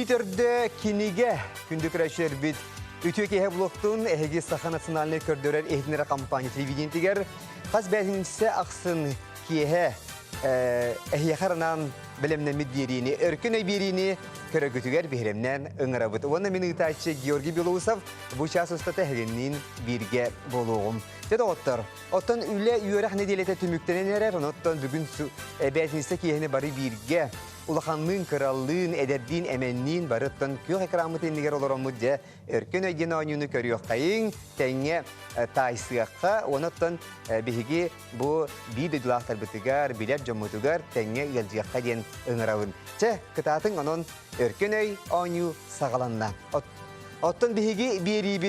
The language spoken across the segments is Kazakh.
Bitörde kinige kündükreşler bit. Ütükehe bloktun ehegi saha nasyonalne kördörer ehdinere kampanya televidentiger. Qaz bähinse aksın kihe ehyakaranan bilemnemid birini, örküne birini körögütüger bihremnen ıngırabıt. Ona meni ıtaçı Georgi Belousov bu şahs ustata hegeninin birge boluğum. Dedi ottar. Ottan üle üyerek nedelete tümüktenen erer. Onottan bugün bähinse kihene bari birge. Ulakanlığın, krallığın, ederdiğin, emenliğin barıttan kök ekramı tenliger olurum diye örkün ödyen oyunu körüyor kayın tenge taysıyakka onottan bihigi bu bir düdülahtar bitigar, bilet jomutugar tenge yılcıyakka diyen ıngıravın. Kıtatın onun örkün öy oyunu sağalanna. Ottan bihigi bir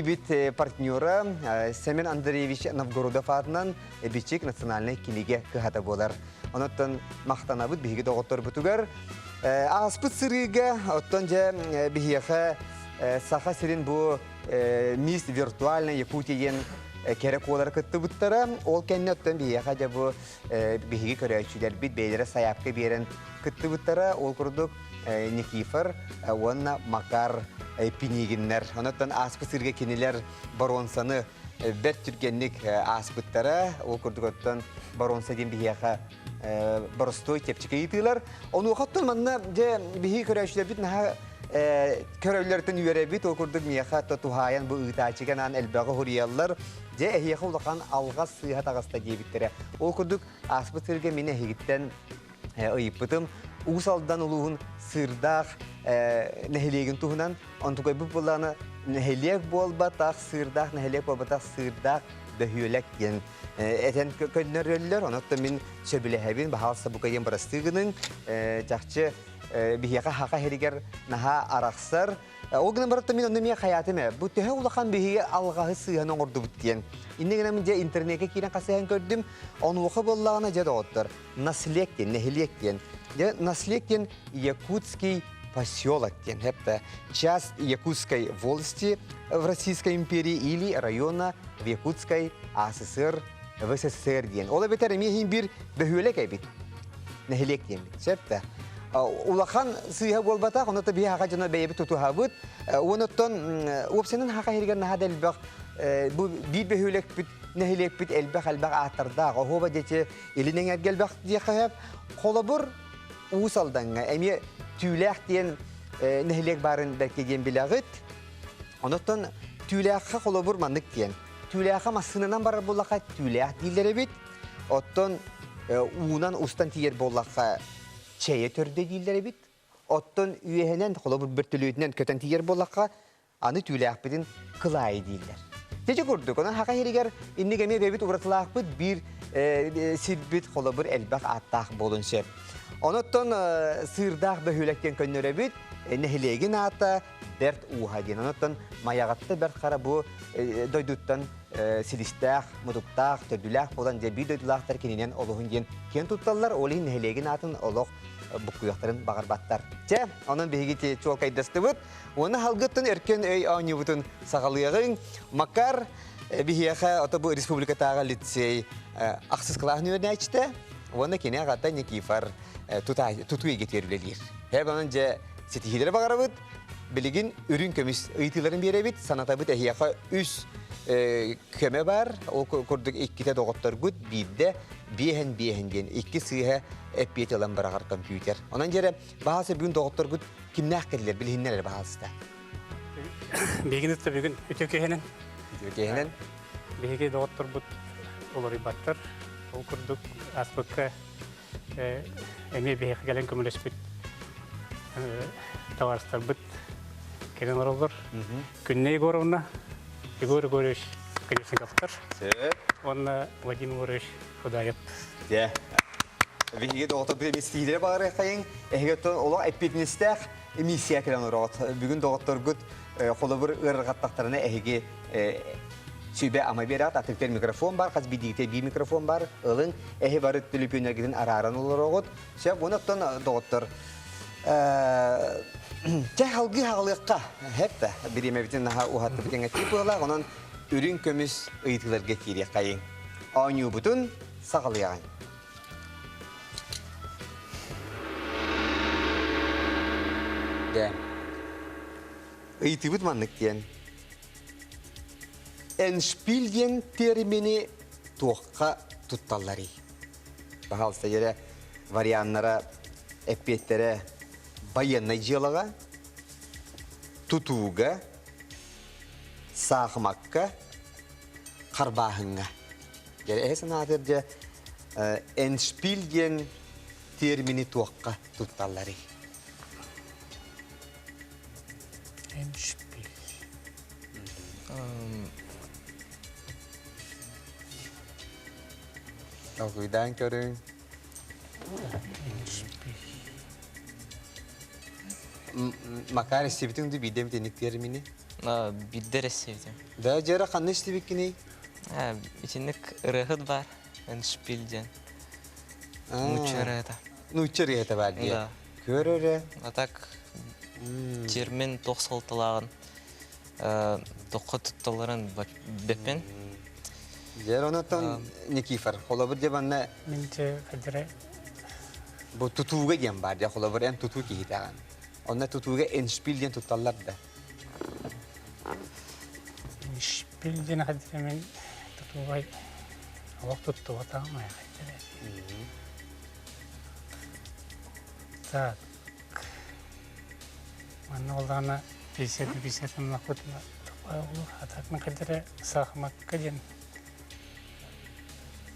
bit partnera Semen Andreevich Novgorodov adından biçik nasyonalne kilige kıhata bolar. Onottan maqtanabıt bihigi doğutlar butugar. Aspıt sırıga ottanca bihiyaka saha sirin bu mis virtualne Yakutiyen kerek olarak kıttı buttara. Ol kendi ottan bihiyaka bu bihigi köreyçüler bit beylere sayapka biren kıttı buttara. Ol kurduk Nikifor, onna Makar piniginler. Onottan aspıt sırıga kiniler baronsanı bir Türkiye'lik aspıttara. Ol kurduk ottan baronsa din bihiyaka Barostoy tepçike yitiler. Onu okuttum manna je bihi köreyçüler bit naha köreylerden üyere bit okurduk miyaha tuhayan bu ıtaçıgan an elbağı huriyallar. Je ehiyaka ulakan algas sıhhat ağasta diyebittere. Okurduk aspıtırga mine higitten ayıpıtım. Uğusaldan uluğun sırdağ nehilegin tuhunan ontukay bu bulana nehileg bolbataq sırdağ nehileg bolbataq sırdağ döhüyelek diyen eten könnerler onottan min söbülehebin bahalsa bukayen barastığının cahçı bihiyaka haka heriger naha araksar o günün barattan min ondan miyak hayatime bu töhe ulakan bihiye algahı sığhanın ordu buttiyen inni gine mince internete kiren kasayan gördüm onu oku bollağına jada otlar nasliyek diyen nehiliyek diyen nasliyek diyen Якутский поселок, это часть Якутской волости в Российской империи или района в Якутской ССР в СССР. Ола бетер эмиһин бир бөһүлек эбит. Нехилек ден бит. Септе. Улахан сыйха болбата, онотта бия хака жана бейбит тутухабыт. Оноттон опсенин хака херген нахадел бак bu bir böһүлек бит, нехилек бит элбак албак аттарда. Хоба дете элинен эргел бак дие хап. Колобур Uğusaldanğa, emi tüylək diyen nehilek barın belki diyen bilağıt. Onottan tüyləkə kolobur mandık diyen. Tüyləkə masınınan barı bollaka tüylək dillere bit. Ottan uğunan ustan tiyer bollaka çeye törde dillere bit. Ottan üyehenen kolobur bir tülüyünden köten tiyer bollaka anı tüylək bitin kılayı diller. Nece kurduk? Ona haka heriger inni gemi bebit uğratılaq bit bir sirbit kolobur elbaq attaq bolunşep. Onottan sırdağ böhülekten könnöre bit, nehilegin ata dert uha diyen. Onottan mayagatta bert kara bu doyduttan silistağ, muduptağ, tördülağ olan bir doydulağlar keninen oluğun diyen. Ken tuttallar olihin nehilegin atın oluq bukuyakların bağırbattar. Onun behigiti çoğal kaydastı bit. Onu halgıttın erken öy ağını butun sağalıyağın. Makar bihiyaka bu Respublikatağa litsey aksız kılağın öğüne açtı. Onu kene ağatta Nikifor tutuya getirirler. Hep onunca setihilere bakarabıt, bilgin ürün kömüs ıytıların bir ebit, sanatabıt ehiyaka üst köme var. O kurduk ikkite doğutlar güt, bir de bihen diyen. İki sığha epiyet olan bırakar kompüter. Ondan jere bahası bugün doğutlar güt kimne kerler, bilhinneler bahası da. Bilgin ıttı bugün Ütükehenen. Ütükehenen. Bilgi doğutlar güt olur ibattır. O kurduk aspıkka emi bihek gelen kömülespit tavarıstar bit keren olur. Günneyi goruna igor goriş kırırsın kaptar. Onunla Vadim goriş hudayat. Ya. Vihige doğuta bir mistihlere bağırı kayın. Ehigeton ola epidnistek emisiya keren orat. Bugün doğutlar güt kolabur ırgattaklarına ehige Sübe ama berat atıkter mikrofon var, kaz bir mikrofon var. Alın ehi barıt tülüpüner gidin araran olur oğut. Şef onattan doğuttur. Halgı halıqqa hep de birime bitin naha uhattı bitin etip ola. Onun ürün kömüs ıytılar getiriyor kayın. Anyu butun sağlayan. De. Ыйтыбыт маннык тиен. Эншпилден термини туаққа тутталлары. Бағалыста ере варианнара эппеттері байынна жылыға, тутуға, сағымаққа, қарбағынға. Ере әсін адырды эншпилден термини туаққа тутталлары. Endspiel. Оқидан көрің. Макар істебітіңді бейдем тенік термини? Биддер sevdim. Да, жара қанны істебік кеней? İçindeki ırıhıt var. Endspil'den. Nuçarıda. Нучер бар де. Да. Көрірі. А так термин тоқсалтылағын тоққа тұтталарын беппен. Жара онаттан Никифор. Қолы бір дебанна Mince kadere бұл тұтуға дем бар де. Қолы бір ән тұту кейтаған. Онна тұтуға эншпилден тұтталар да. endspielden kadere men tutuvay awak tutuwa tama kadere. Так. Манна олдана писетин нахутна тупаулу атакна kadere sahmak kadен.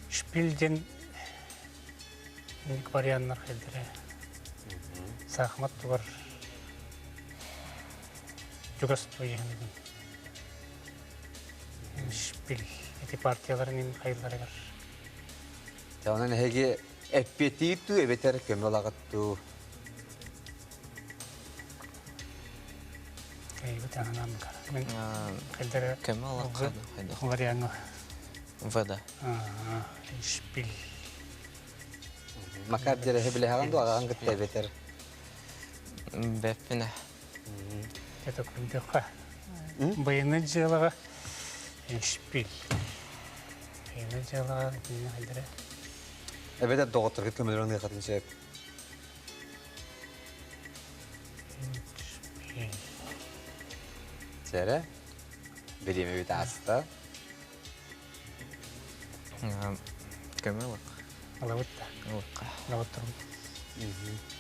Шпилден ник варианттар kadere. Сахмат тугар. Jugas toyhen. Шпил. Эти партияларын кайылары бар. Онан әге әппетитту әбетер көмелағытту. Кайбыт анан кар. Мен kadere Кем алақады қайда? варианты. Вода. Шпил. Макар жара әбілі ағанду ағаған күтті әбетер. Беппене. Это күндіға. Байыны жылыға шпил. Байыны жылыға дейін қайдыры. Әбетер доғыттыр күт көмелерін қатын сөп. Шпил. Жара берем әбет асыта. Кем алақ? Алауытта. Алаққа. Алауыттырым.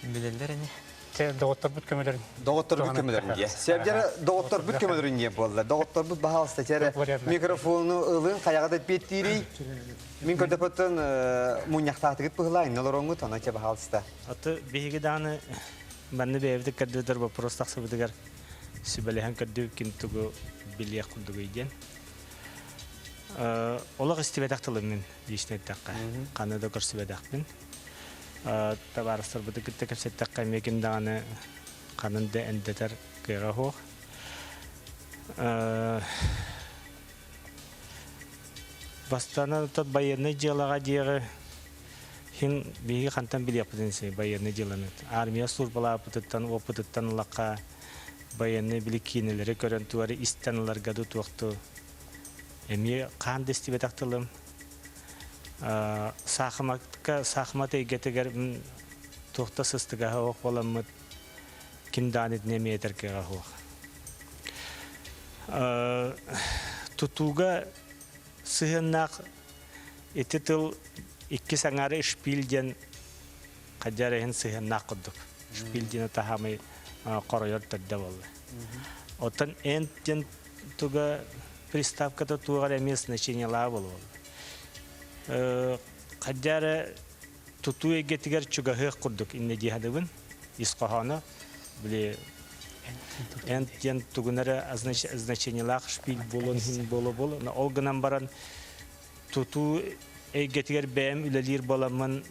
Білелдер әне? Те доғыттар бұт көмелерін. Доғыттар бүт көмелерін де. Сөп жара доғыттар бүт көмелерін де болды. Доғыттар бүт бағалыста жара микрофону ылын қаяғыда беттейрей. Мен көрдіпіттін мұнияқтатығыт бұғылайын. Олар оңғы тонатя бағалыста. Аты беги даны банны бевдик каддыдар вопрос таксы бидигер сүбелехан кадды кинтугу билия кулдугу иден. Олар истебедактылы мен дишне такка. Канада көрсүбедакпын. Табарыстар бидик кепсет такка мекин даны канында эндетер кыга хо. Бастана тот байырны жылага диеге хин биги хантан билияпденсе байырны жыланы. Армия службала путуттан опутуттан лака байырны биликинелери көрөн туары истанлар гаду туакту. Эми кан дестибетактылым. Сахмат эгетегер тухта сыстыга хок боламыт кинданит неметеркега хок. Тутуга сыгыннак этитил икки саңары шпилден каджарehen сыгыннак кудук. Шпилден тахамы коройор тадда болду. Отан энтен туга приставката тугар эмес значениялар болду. Каджара туту эгетигер чугахы кудук инне дихадыбын исқахана биле энтен тугунара значениялар шпил болон хин боло на олганан баран туту эгетигер бэм үлелир боламын.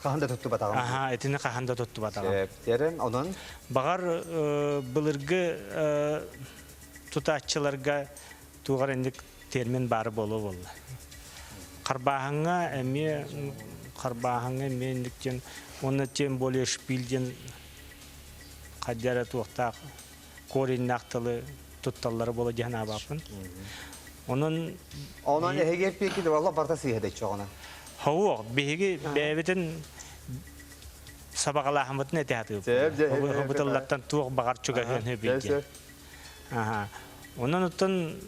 Қағында тұтты батағым. Аха, этине каханда тотту батаган. Сөптерін, онын? Багар былыргы тутачыларга тугар эндик термин бары болу болду. Карбаханга мендиктен оны тем более шпилден кадяра туактак кориннактылы тутталлары болу жана бапын. Онун Эгер пеки де валла барта сыйхедек чоғына. Хауа, беги бәбетен сабагалахмытын этехаты. Сөп, Бутыллаттан туох багар чуга хебиге. Ага. Онан оттон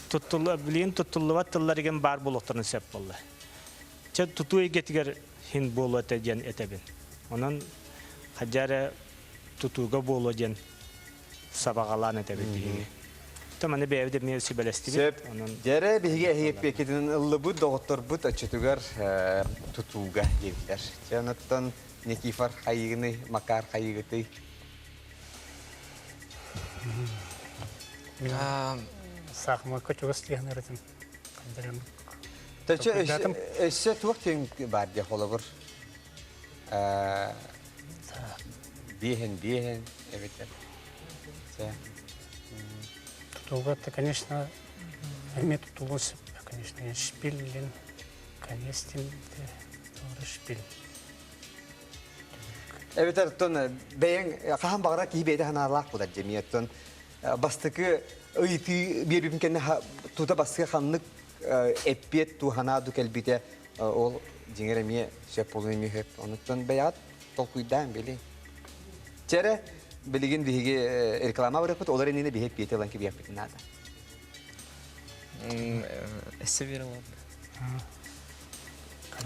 туттуллубат тылларыген бар болуқтарын сеп болды. Че тутуй кетигер хин болу этеден этебин. Онан хаджары тутуга болу ден сабагалан этебин. Таманы бәвде мен сибелестиби. Сөп, жере биге хеп бекетин ыллыбыт доктор бут ачытугар тутуга дебитер. Жанаттан Никифор хайыгыны, Макар хайыгыты. Сахма көчөгөс дегенер этим. Тачы эссе туктен бар де холобур. Биген, evet. Тутуга-то, конечно, имеет тутулос, конечно, шпилен, конечно, тоже шпиль. Evet Erton, beyin kaham bağıra ki beyde hanarlak bu da cemiyetten. Bastıkı ıyti bir mümkün tuta bastıkı hanlık epiyet tu hanadu kelbite ol cingeremiye şepolunu hep ondan beyat tolkuydan beli. Çere beligin dihigi reklama bırakıp onların yine bir hep biyete olan ki bir yapıtın nada. Severa var.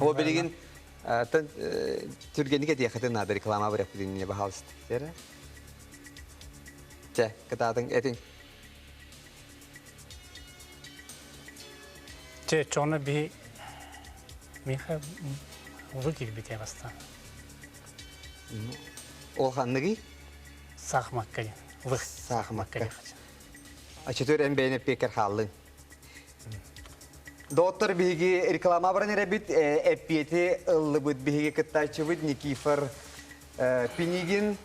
O beligin Türkiye'nin diye kadın nada reklama bırakıp dinle bahalst. Çere. Çe kadadın etin. Çe çoğuna bir miha vıgir bite bastı. O hanlığı Sahmakka. Sahmakka. Açıtır en beğenip peker halın. Doktor bihigi reklama bırakın rebit epiyeti ıllıbıt bihigi kıtaçıvıt Nikifor Pinigin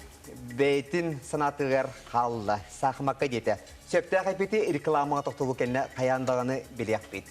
beytin sanatıgar halla Sahmakka diyete. Söptağ epiyeti reklama toktulu kendine kayandağını bilyak bit.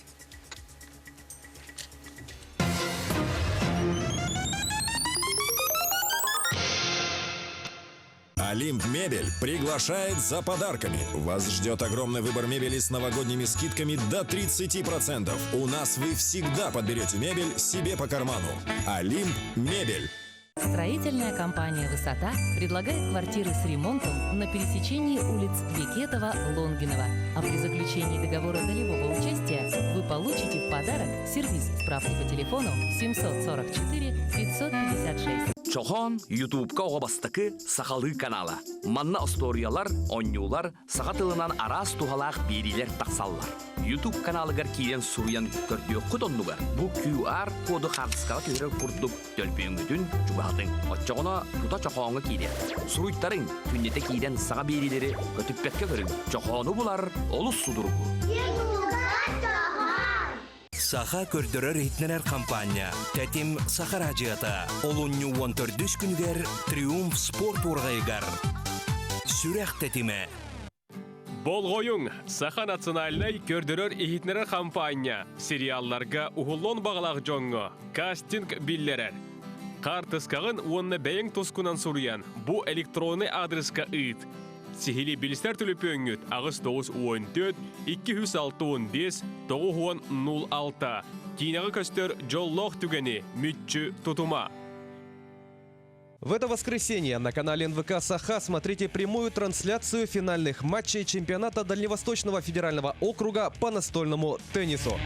Олимп Мебель приглашает за подарками. Вас ждет огромный выбор мебели с новогодними скидками до 30%. У нас вы всегда подберете мебель себе по карману. Олимп Мебель. Строительная компания «Высота» предлагает квартиры с ремонтом на пересечении улиц Бекетова-Лонгинова. А при заключении договора долевого участия вы получите в подарок сервис справки по телефону 744 556. Чохон YouTube-ка оғабастықы сақалы каналы. Манна историялар, онюлар, сақатылынан арас тухалақ берилер тақсаллар. YouTube каналыгар кейден суруян көрдіе құтонлугар. Бұл QR коды қарсықаға түйірі құрдық төлпейінгітін жүбағдың. Отчағына тута чоқоңы кейден. Суруйттарын түндеті кейден саға берилері көтіппетке көрін. Чоқоны бұлар олыс судырғы. Саха көрдөрөр хитнерер компания. Тәтим Сахар ажыята. Олунню 14 күнгер Триумф спорт ургайгар. Сүрәк тәтиме. Болғойың, Саха национальный көрдөрөр хитнерер компания. Сериалларга ухуллон бағалақ жоңғы. Кастинг биллерер. Қартысқағын онны бәйін тұскунан сұруян. Бұ электронный адресқа ұйт. Сихили билистер түліпі өңіт ағыз 9-14, 206-15-9-06. Кейінағы көстер жоллоқ түгені мүтчі тұтума. В это воскресенье на канале НВК «Саха» смотрите прямую трансляцию финальных матчей чемпионата Дальневосточного федерального округа по настольному теннису.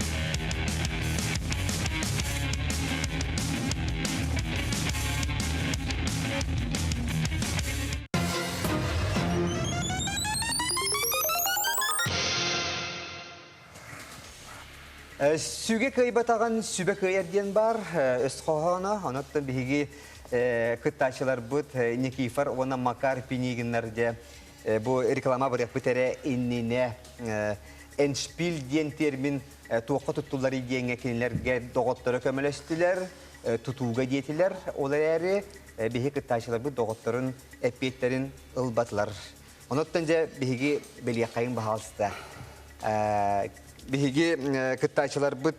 Süge kıybatağın sübe kıyerdiyen var. Ösqoğana, anıttın bihi kıttaşılar bud, Nikifor, ona Makar Piniginlerce bu reklama bırak bitere innine enşpil diyen termin tuğqa tuttuları diyenge kinlerge doğutları kömeleştiler, tutuğga diyetiler. Olayları bihi kıttaşılar bud doğutların epiyetlerin ılbatlar. Anıttınca bihi beliyakayın bahalsıda. Bihigi kıttaçılar bu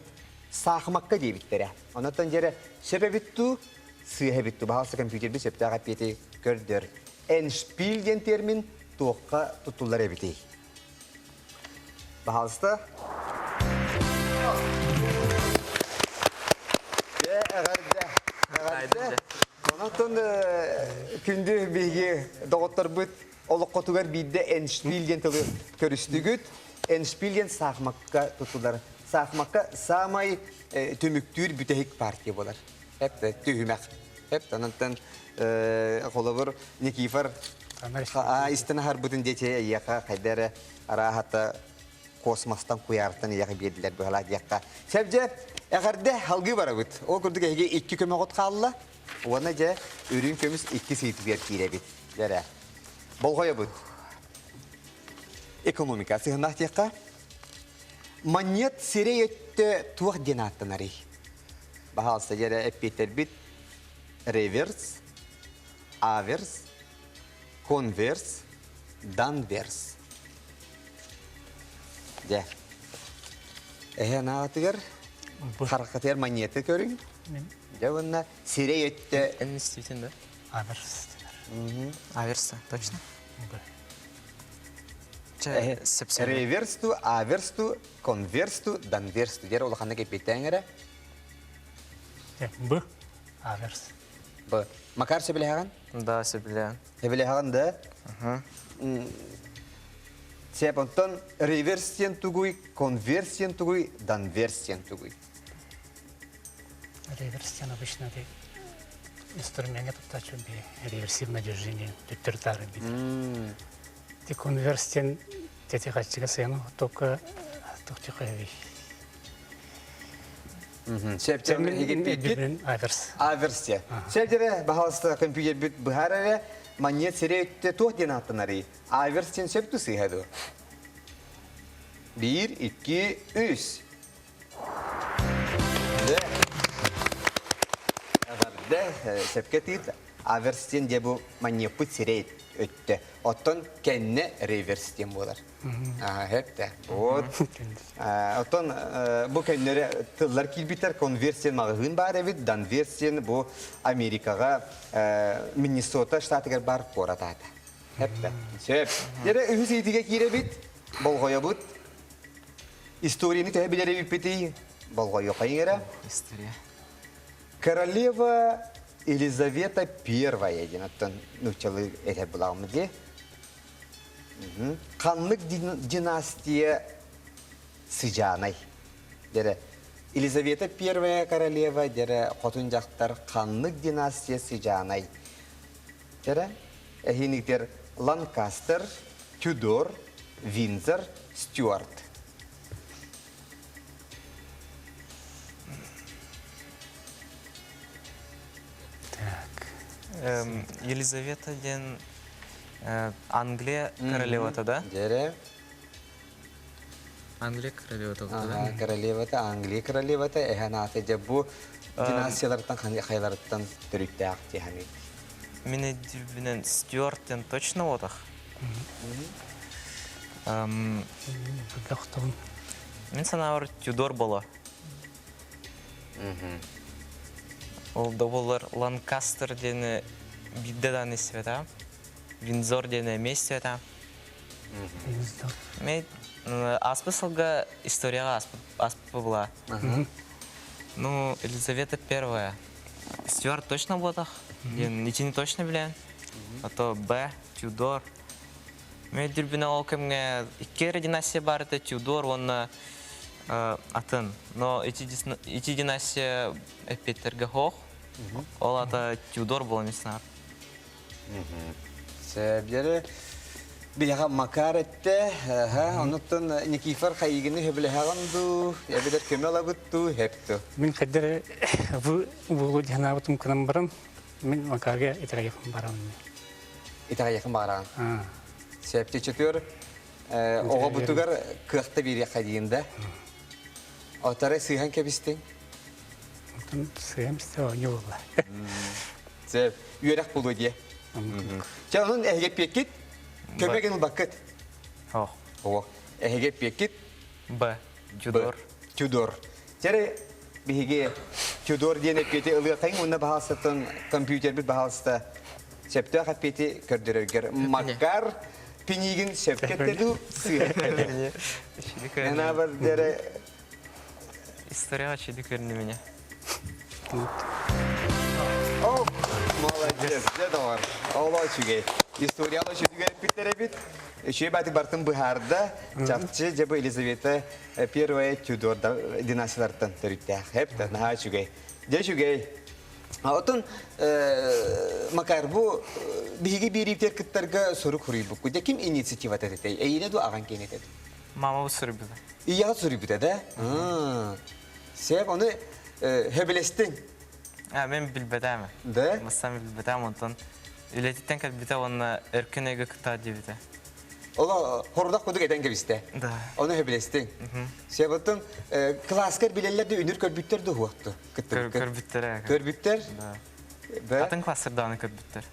sağmakka diye bittere. Ondan jere sepe bittu, sıhe bittu. Bahasa kompüter bir septe kapiyeti gördür. En spil diyen termin tuğqa tutulları biti. Bahasa Ve Онуттан күнді бейге доғыттар бұд олыққотугар бейді Эншпилген тылы көрістігіт. Эншпилген сақмаққа тұтылар. Сақмаққа самай төміктүр бүтәйік партия болар. Әпті түйімәк. Әпті анықтан қолығыр Никифар истина har бүтін дете яқа қайдары арахата космостан куяртан яқа беділер бұғала яққа. Сәбже, әғарда халғы бара бұд. Ол күрдік әйге 2 көмі ғот қалыла. Оны жа үрін көміз 2 сейті бер кейре бет. Дәрі. Болғая бұд. Экономика сығынақ текқа. Манет сире өтті туақ денаттан арей. Бағалса жәрі әппеттер бит. Реверс, аверс, конверс, данверс. Жә. Нағатығыр қарқатыр монеты көрің. Жә онына сире өтті. Институтин, да? Аверс. Аверса, точно? Реверсту, аверсту, конверсту, данверсту. Жәрі олықанды кепеттен Б. Аверс. Б. Макар сөбілеғаған? Да, сөбілеған. Сөбілеғаған да? Сеп онтан реверсиен тугуй, конверсиен тугуй, данверсиен тугуй. Реверсиен обычно инструмент подачу реверсивное движение, тетертары бит. Ты конверсиен, ты хотел сену, только вещь. Септем егет Аверс. аверсия. Септем бахалста компьютер бит бухараве монет сире өтті тоқ денаттынари. Аверсиен септу сыйхаду. 1, 2, 3. Сепкетит аверсиен дебу монет сире өтті. Оттон кенне реверсиен болар. Хепте. Вот. Оттон бу кеннере тыллар килбитер конверсиен мағығын бар әвит, данверсиен бу Америкаға Миннесота штатыгар бар қоратады. Хепте. Сеп. Дере үхіз етіге кире бит, болғоя бұд. Историяны тәе білері біппеті, болғоя қайыңыра. История. Королева Елизавета I денаттан нүчалы әтә бұлағымы де. Қанлық династия сыжанай. Дере Елизавета I королева дере қотын жақтар қанлық династия сыжанай. Дере әхеніктер Ланкастер, Тюдор, Виндзор, Стюарт. Елизавета ден Англия королевата, да? Дере Англия королевата, да? королевата, Англия королевата, әханаты жабу династиялардан қайларыттан түрікті ақты хами. Мене дюбінен Стюарттен точно отақ? Бұдақтығын. Мен санауыр Тюдор бола. Ол да болар Ланкастер дені биддадан есвета, Виндзор дені мествета. Мен аспы сылға историяға аспы была. Ну, Елизавета I. Стюарт точно болатақ? Ничего не точно білен. А то Б, Тюдор. Мен дүрбіне ол кімге иккері династия бар еді, Тюдор, оны атын. Но эти династия эпеттерге хоқ. Ол ата Тюдор бол меснар. Сәбдері білеға макар әтті, онықтан Никифар қайығыны хөбілеғаған ду, әбедер көмел абытту, әпті. Мен қайдары бұлы жанабытым күнім барам, мен макарға итіға екін барам. Итіға екін бағараған. Сәбді чөтөр, оға бұтығар қықты бере қадейінде. Отары сыйған кәбістің? Сыйым істе оңы болла. Сәб, үйерек болу де. Жаңын әйгеп пекет, көмеген ұлбаққыт. Оқ. Әйгеп пекет. Б, Тюдор. Тюдор. Жәрі бігі Тюдор дейін әппеті ұлығы қайын, онына бағалсытын компьютер біт бағалсыта сәпті қаппеті көрдірергер. Макар пенегін сәпкеттеді сүйәттеді. Әна бар дәрі... Историяға чеді көрінді мене. Оу! Молодец, дедовар. Ола чугей. Историялы чугей питтеребит. Еще бати бартын быхарда, чапчы жабы Елизавета первая Тюдор династиялардан төрүттә. Хепта на чугей. Де чугей. Отын макар бу биги бириптер кытtarga сору курыйбы. Куде ким инициатива тәтәй? Эйне ду аган кенетет. Мама сұрбыды. Ия сорыйбы да? Сеп оны хөбелестин. Мен білбедәмі. Да? Мастан білбедәм, онтан үлететтен кәлбіде оны өркінегі күта дебіде. Ола хордақ кудук этен кебисте. Да. Оны хөбелестин. Сеп отын класскер билелерде үнүр көрбүттер ду хуакту. Көрбіттер әгі. Көрбүттер? Да. Атын классырданы көрбіттер.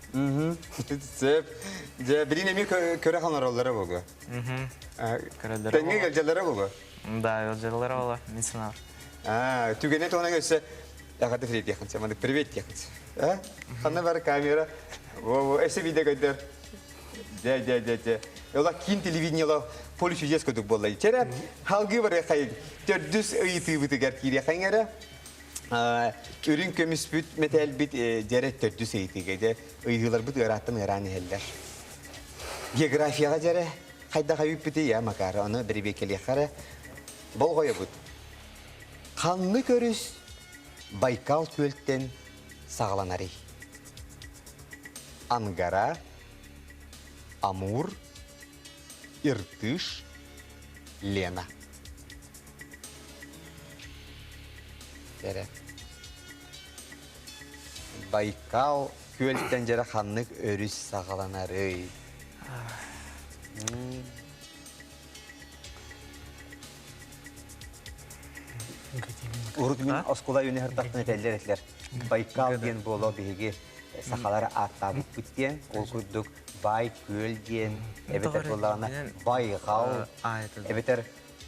Сеп, билин эми көрө ханаралары болду. Көрелер Теңге келжелері болду. Да, елжелер ола, мен сынар. Түгене тоғына көсе, яғады Фред яқынсы, маңды привет яқынсы. Қанна бар камера, өсі биде көддер. Де. Ола кейін телевидениялы полі чүзес көдік болды. Чәрі, халғы бар қайын, 400 ұйты бұтығар кейде қайыңары. Үрін көміс бүт, метәл бүт, жәрі 400 ұйтыға, ұйғылар бұт ұраттын ұраны әлдер. Географияға жәрі, қайда қайып бүті, я мақары, оны бір бекелі қары, бол қойы бұт. Қанны көріс Байкал көлттен сағаланары. Ангара, Амур, Иртыш, Лена. Байкал көлттен жара қанны өріс сағаланары. Урутмен оскола үйіне хыртақтын әтәлдер әтлер. Байкал ден болу бейге сақалары аттабып бүттен, ол күрдік бай көл ден, әбетер болағына байғал, әбетер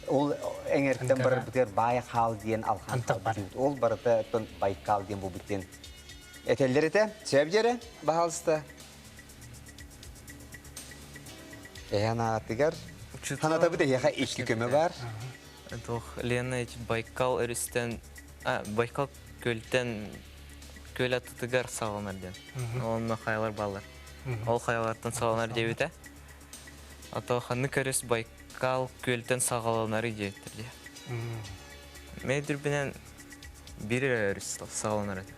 ол әңерттен бір бүтер байғал ден алған қал. Ол барыты Байкал ден бұл бүттен. Әтәлдер әті, сөйіп жері бағалысты. Әйяна аттығар. Ханата бүті еға ішкі көмі бар. Лена Байкал өрістен, Байкал көлтен көл атытығар сағаланар ден. Онына қайлар балар. Ол қайлардан сағаланар дебіті. Ата қанны көріс Байкал көлтен сағаланары дебіттірде. Мейдір бінен бірі өріс сағаланар еді.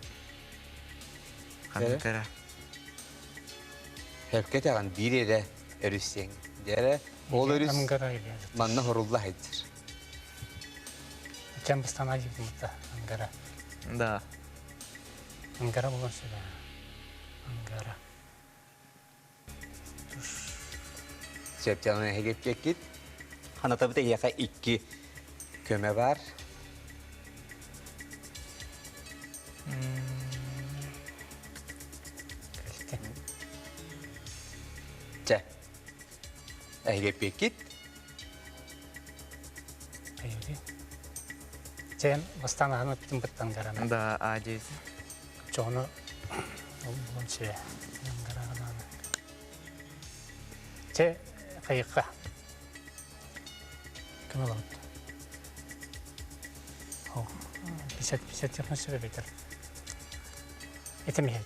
Қанны көрі. Хепкет ағын бірі де өрістен. Дәрі, ол өріс манна хорулла хайдыр. Чем бастан ажив мұтта, Ангара. Да. Ангара болған сөйлі. Ангара. Сөптянын әгеп кеккет. Ханата бұта еқа 2 көмі бар. Жа. Әгеп кеккет. Айыды. Чен бастан ағын өттім бұтты Ангараны. Да, А9. Жоны болған ше. Ангара ғананы. Че қайыққа. Кім оламды? 50 яқын сөре бетер. Етім ет.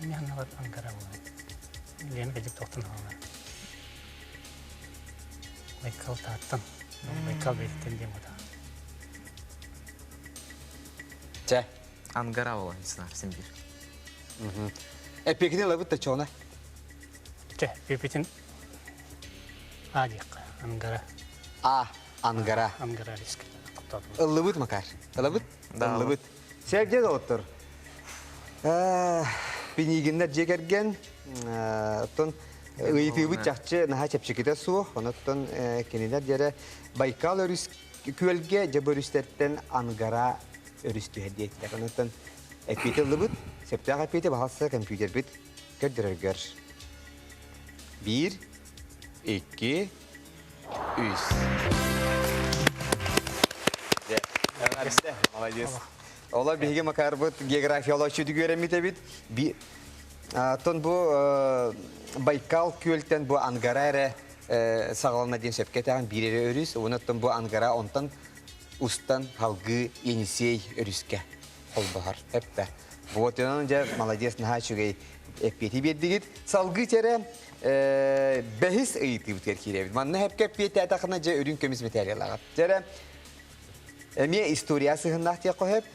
Мен бар Ангара болған. Лені бәдік тоқтын ғалына. Байкал таттын. Байкал беттен дем ода. Жа. Ангара olan сынар, сен бір. Әпекіне лабытта чоғына? Че, бепетін Адиқ, Ангара. Ангара. Ангара риск. Ыллыбыт макар. Ыллыбыт? Да. Ыллыбыт. Сәбде де оттыр. Бенегендер жегерген, оттон ұйытыбыт жақчы наға чәпшекеті суық, оныттон кенелер жәрі Байкал өріс көлге жабы өрістерттен Ангара өрісту әдеттер. Оныттон әпеті ыллыбыт, сәптіғ әпеті бағалса компьютер біт көрдірергер. 1, 2, 3. Молодец. Ола беге макар бут географиялы чүді көремете бит. Тон bu Байкал көлтен bu Ангара әрі сағалына ден сөпкет ағын бірері өріс. Онаттан bu Ангара онтан устан халғы енісей өріске қол бағар. Әпті. Вот он же молодец на хачугей эппети беддигит салгы тере бәхис ыйты бутер киребит. Манна хеп кеппети атакына же үрүн көмүс материалага. Тере эме историясы хыннах те коеп.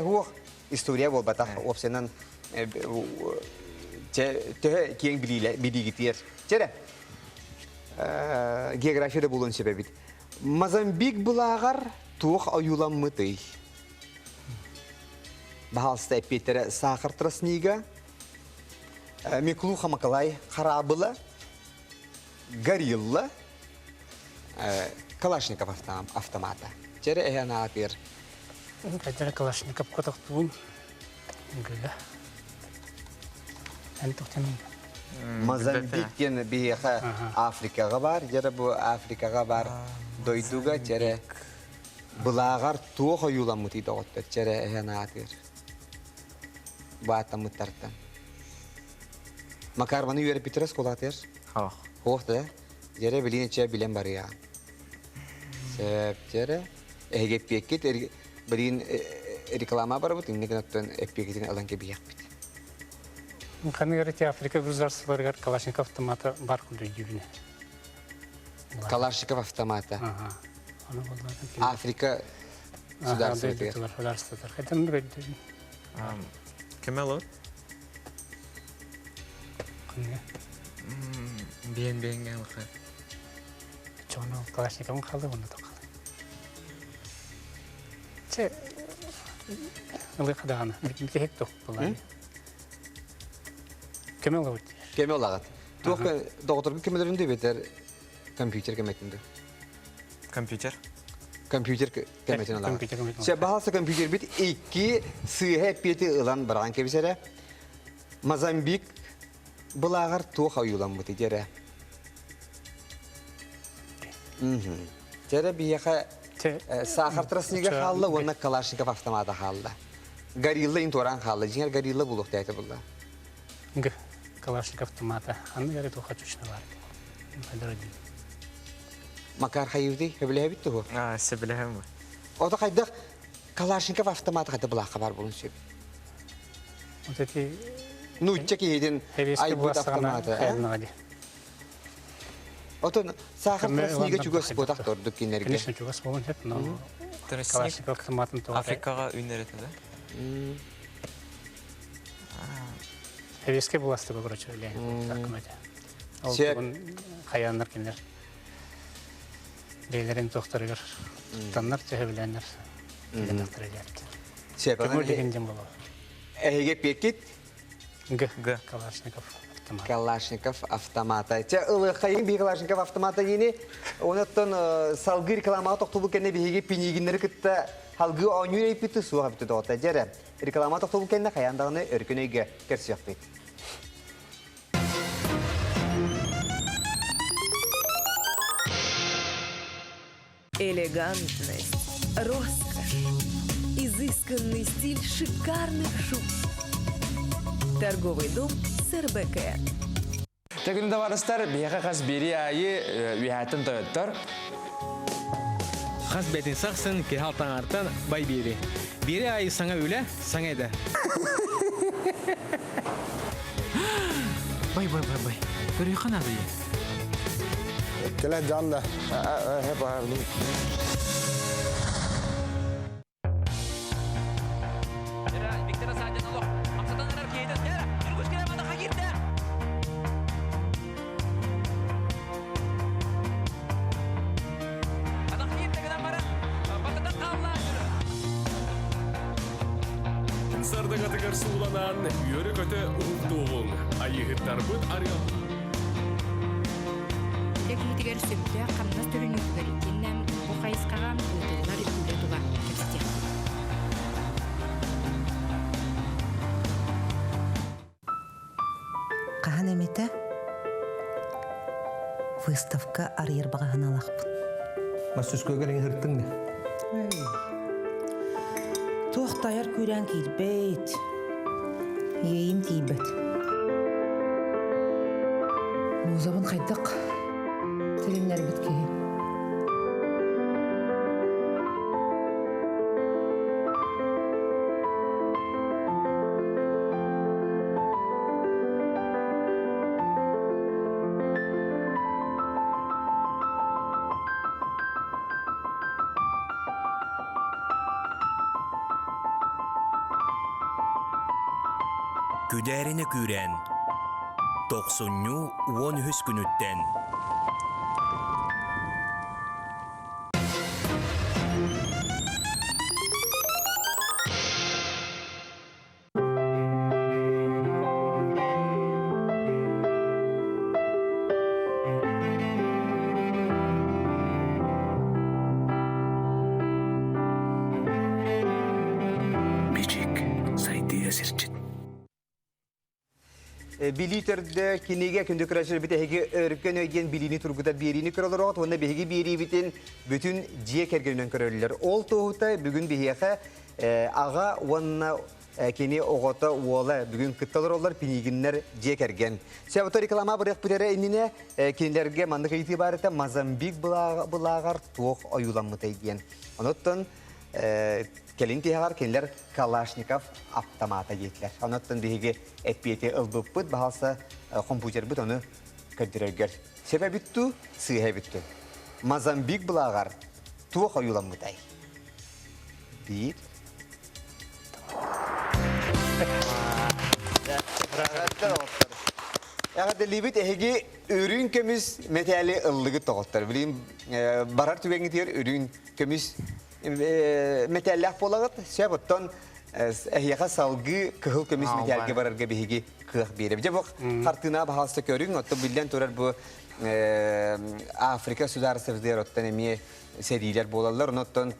Хух история болбатах опсенан те кең билигитер. Тере географияда болон себебит. Мозамбик булагар тух аюламмыты. Бахалста эппетере сахар троснига. Миклуха Макалай, Харабыла, Горилла, Калашников автомата. Тере эхана апер. Кадер Калашников коток тун. Мозамбиктен биеха Африкага бар, тере бу Африкага бар. Дойдуга тере булагар туха юламыты доготтер. Тере эхана апер. Бата мыттартан. Макарваны үйері бітерес қолатыр? Хох. Хоқты, жері білінече білен бар я. Сәп жері, әйгеп бекет, білін реклама бар бұд, иннеген оттан әппекетін алан ке бияқ біт. Қаны көріте Африка государстволарғар Калашников автоматы бар күлді үйіне. Калашников автомата. Африка государстволар. Қайтан көрді? Кемелот? Бен гелха. Чоно Калашников қалды, оны да қалды. Че, ылы қадағаны, бітінке хек тоқ болайын. Кемел ғауыт? Кемел ағат. Тоқы доғытырғы кемелерінде бетер компьютер кеметінде. Компьютер? Компьютер кеметін алағат. Компьютер кеметін Се бағалса компьютер бет екі сыйға петі ылан барған кебесері. Мозамбик Булагар тух аюлам бути тере. Тере бияха сахар троснига халла, онна Калашников автомата халла. Горилла инторан халла, жинер горилла булух тайты булла. Калашников автомата, анны гары туха чушна бар. Макар хайывды, хеблеhe битті ху? Себілем. Ота қайдақ Калашников автомата қайда бұлаққа бар болын сөп. Вот эти Ну, чеки еден айбут автомата. Отон сахар троснига чугас ботақ тордық кенерге. Конечно, чугас болын хеп, но Калашников автоматын тоға. Африкаға үйнереті да? Хевеске буласты бұл құрачы өлейін. Ол бүгін қаянлар кенер. Бейлерін тоқтарығыр. Таннар чөе біләнлер. Келен ақтыры жәлді. Көмір деген дем болу. Әйге пекет? Калашников автомата. Калашников автомата. Те ылы қайын бей Калашников автомата ені, онаттан салғы рекламаға тоқтылы кәне бейге пенегіндері күтті халғы оңыр ейпіті суға біті доғыта. Жәрі, реклама тоқтылы кәне қаяндағыны өркінеге көрсіяқ бейт. Элегантность, роскошь, изысканный стиль шикарных шуб. Торговый дом СРБК. Тегінде барыстар, бияға қаз бері айы үйәтін тойыттар. Қаз бәтін сақсын, кехалтан артан бай бері. Бері айы саңа өлі, саңа еді. Бай. Көрі қанады е? Келе жанды. Сардыға тігір суыланан, үйері көті ұлдуғын. Айығыттар бұд арыл. Тегітігер сөпті қамнас түрін өтілер екеннен бұқайысқаған ұлдығылар үлі тұға кепсте. Қахан әметі выставка арьер бағағын алақпын. Масүскөгерін ғырттың не? Тоқтайыр көрен кейдбейт. Ейім тейбет. Музабын қайдық. Тілінлер біткейін. Күдәріне күрен. 90-13 күнүттен. Билитерде кинеге күндү күрәшер бите хеге өркөн өйген билини тургута биrini көрөлөр, онда беги бiri битин бүтүн жие кергенен көрөлөр. Ол тоута бүгүн бихеге ага онна кини огота уола бүгүн кытталар пинигиннер жие керген. Себеби реклама бирек битере инне кинилерге мандык итибарыта Мозамбик булагар тоқ оюламытай диен. Оноттон келин тегар кинилер Калашников автомата жетилер. Оноттон биги эппети ылбыппыт баалса компьютер бит оны көдөрөгөр. Себеби битту, сыйга битту. Мозамбик булагар тоқ оюламытай. Бит. Ягады либит эги өрүн көмүс металли ыллыгы тоғоттар. Билим барар түбеңи тиер өрүн көмүс металлах болагыт. Себоттон эхияга салгы кыхыл көмүс металлге барарга биги кых берип. Жабок картына баалса көрүң, отто билден турар бу Африка сударсывдер оттан эми серийлер болалар. Оттон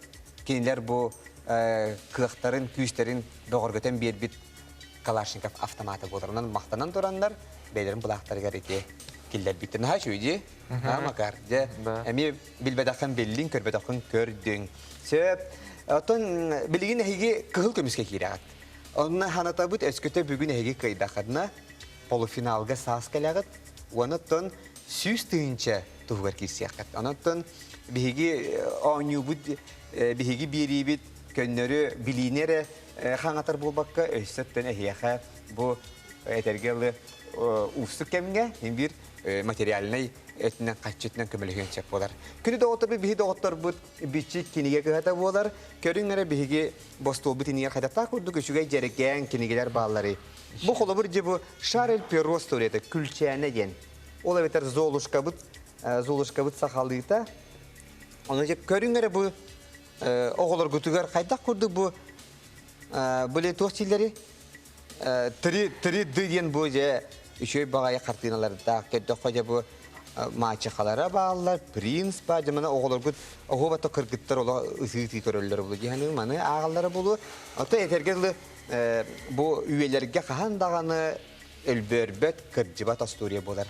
кинилер бу кыхтарын, күстерин догоргөтөн бербит Калашников автоматы боларынан мактанан турандар. Бейлерин булактарга рете киллер битин ха шуйди. Макар. Же эми билбедакын биллин, көрбедакын көрдөң. Сөп отон билигин хеги кыхыл көмүскө кирагат. Онна ханатабыт өскөтө бүгүн хеги кыйдакадна полуфиналга сааскалагат. Онотон сүз тыынча тугар кирсиякат. Онотон биги онюбут биги бирибит көннөрү билинере хаңатар болбакка өссөттөн эхияха бу этергелы устук кемге бир материальный этнен качетнен көмөлгөн чек болар. Күнү доктор биги доктор бут бичи киниге кыта болар. Көрүңөрө биги бостол битине кайдата курду көчүгө жереген кинигелер баалары. Бу холобур же бу Шарль Перро сторияда күлчәне ден. Ол бетер золушка бут сахалыта. Аны же көрүңөрө бу оголор көтүгөр кайда курду бу Были тохтилери три дыйен бу же еще багая картиналарда кедде хоҗа бу мачыкалара баалар принц ба жамана оголоргут огобато кыргыттар ола ысыты көрөллөр бу жаны маны агаллары болу ата этергеле бу үелерге кахандаганы элбербет кыржыбат история болар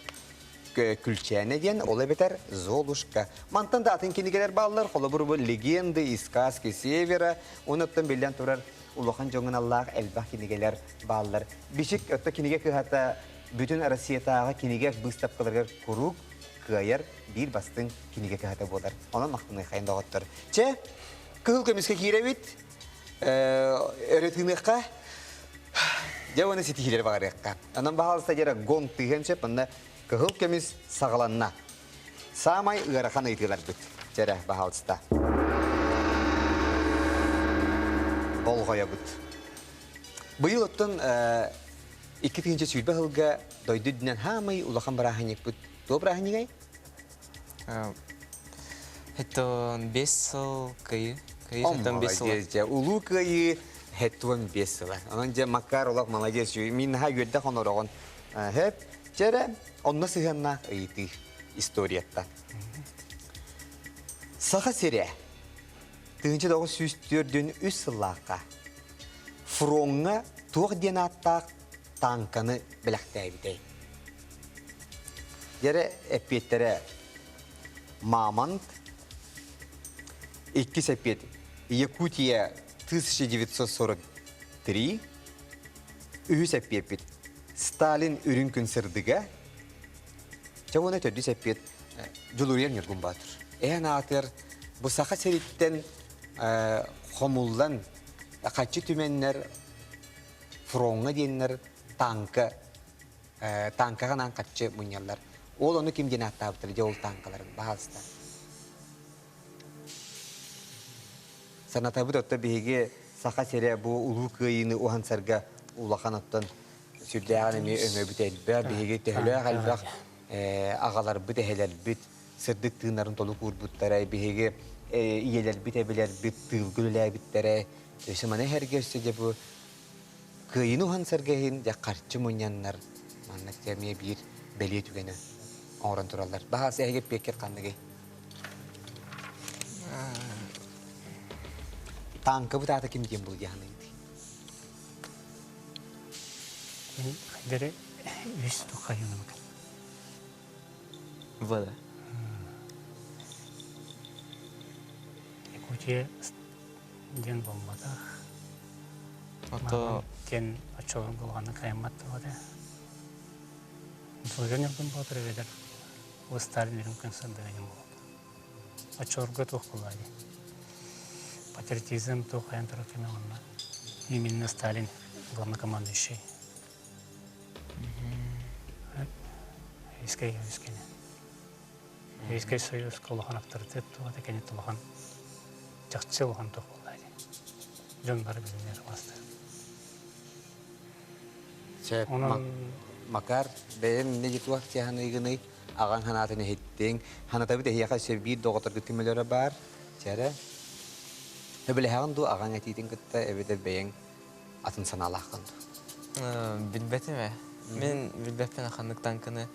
күлчәне дигән ола бетер Золушка мантан да атын кинигелер баалар холобур бу легенды сказки севера уныттан белдән турар улахан жоңын Аллах элбах кинигелер баалар бишик өттө киниге кыхата бүтүн Россиядагы киниге выставкаларга курук кыйыр бир бастын киниге кыхата болар анан мактыны кайындагыттыр че кыл көмүскө киребит өрөтүнөккө жабаны ситихилер багаракка анан баалса жара гон тыгенче мында кыл көмүс сагаланна самай ырахан ыйтылар бит жара баалста Болгоя бут. Быйыл оттон 2-нче сүлбе хылга дойдуднан хамай улахан бараханик бут. Добраханигай? Это 5 жыл кайы. Кайы 5 жыл. Улу кайы хеттуан 5 жыл. Анан же Макар улак молодец. Мин ха йөрдә хонорогон. Хеп жара онна сыганна ыйты историятта. Саха серия. Тынчы дагы сүстөрдүн 3 сыллакка. Фронга тур денаттак танканы билектейбидей. Жere эппеттере Мамонт 2 сепет Якутия 1943 3 сепет Сталин үрүн күн сырдыга жабона 4 сепет Жулуриян Нургун Батыр. Атыр бу саха сериттен хомулдан качы түменнер фронга дейнер танкаганан качы муньялар. Ол оны ким денаттабытыр, жол танкаларын баалыста. Санатабыт отта беге саха сере бу улуу кыйыны ухансарга улахан оттан sürdäğen emi ömö bütelbä biһиги töһөлө galbak agalar bit eheler bit sırdık tığınların tolu kurbuttara biһиги iyeler bitebiler bit tığgülüler bittere ösemane her gösterge bu kıyınuhan sergehin ya karşı munyanlar mannak temiye bir beliye tügene oran turallar bahası ehge pekket kandıgı tankı bu tahta kim diyem bul yahanı Dere üst tukayını bakın. Вода. Якутия ден болмады. Ото Кен açığı болғаны қайымат болады. Дұрген ерген батыр ведер. O Stalin mümkün sandığı болды. Açığı тоқ болады. Патриотизм тоқайын тұракеме онна. Именно Сталин главнокомандующий. Ескай союз колохан авторитет туады кене толохан жақсы болған тоқ болады. Жондар білінер басты. Макар бәйін не жету вақт яғаны егіні аған ханатыны хеттің. Ханата біде яқа сөбір доғытыр күткімелері бар. Жәрі. Өбілі хағын ду аған әтейдің күтті әбеді бәйін атын саналақ қынды. Билбетеме. Мен билбеппен ақандық танкыны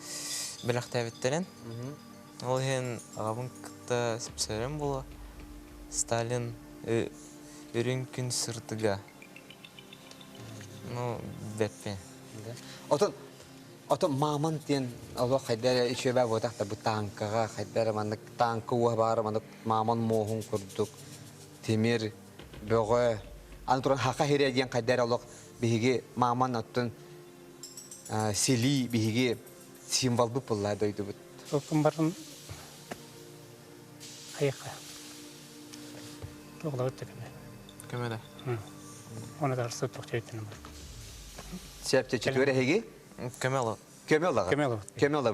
біліқті әбеттерін. Ол хен ағабын күтті сепсерен болу. Сталин үрін күн сұртыға. Ну, беппен. Отын маман тен олы қайдар үшебә бұтақта бұ танкыға қайдар мандық танкы уа бары мандық маман моғын күрдік. Темір, бөғі. Аны тұран хақа хере ден қайдар олық бігі маман оттын сели биһиги символ бу пулла дойду бут. Тоқым барын қайыққа. Тоқылау өттекеме. Көмелі. Оны да арсы тоқтайтыны бар. Сәпте четвере хеги? Көмелі. Көмелі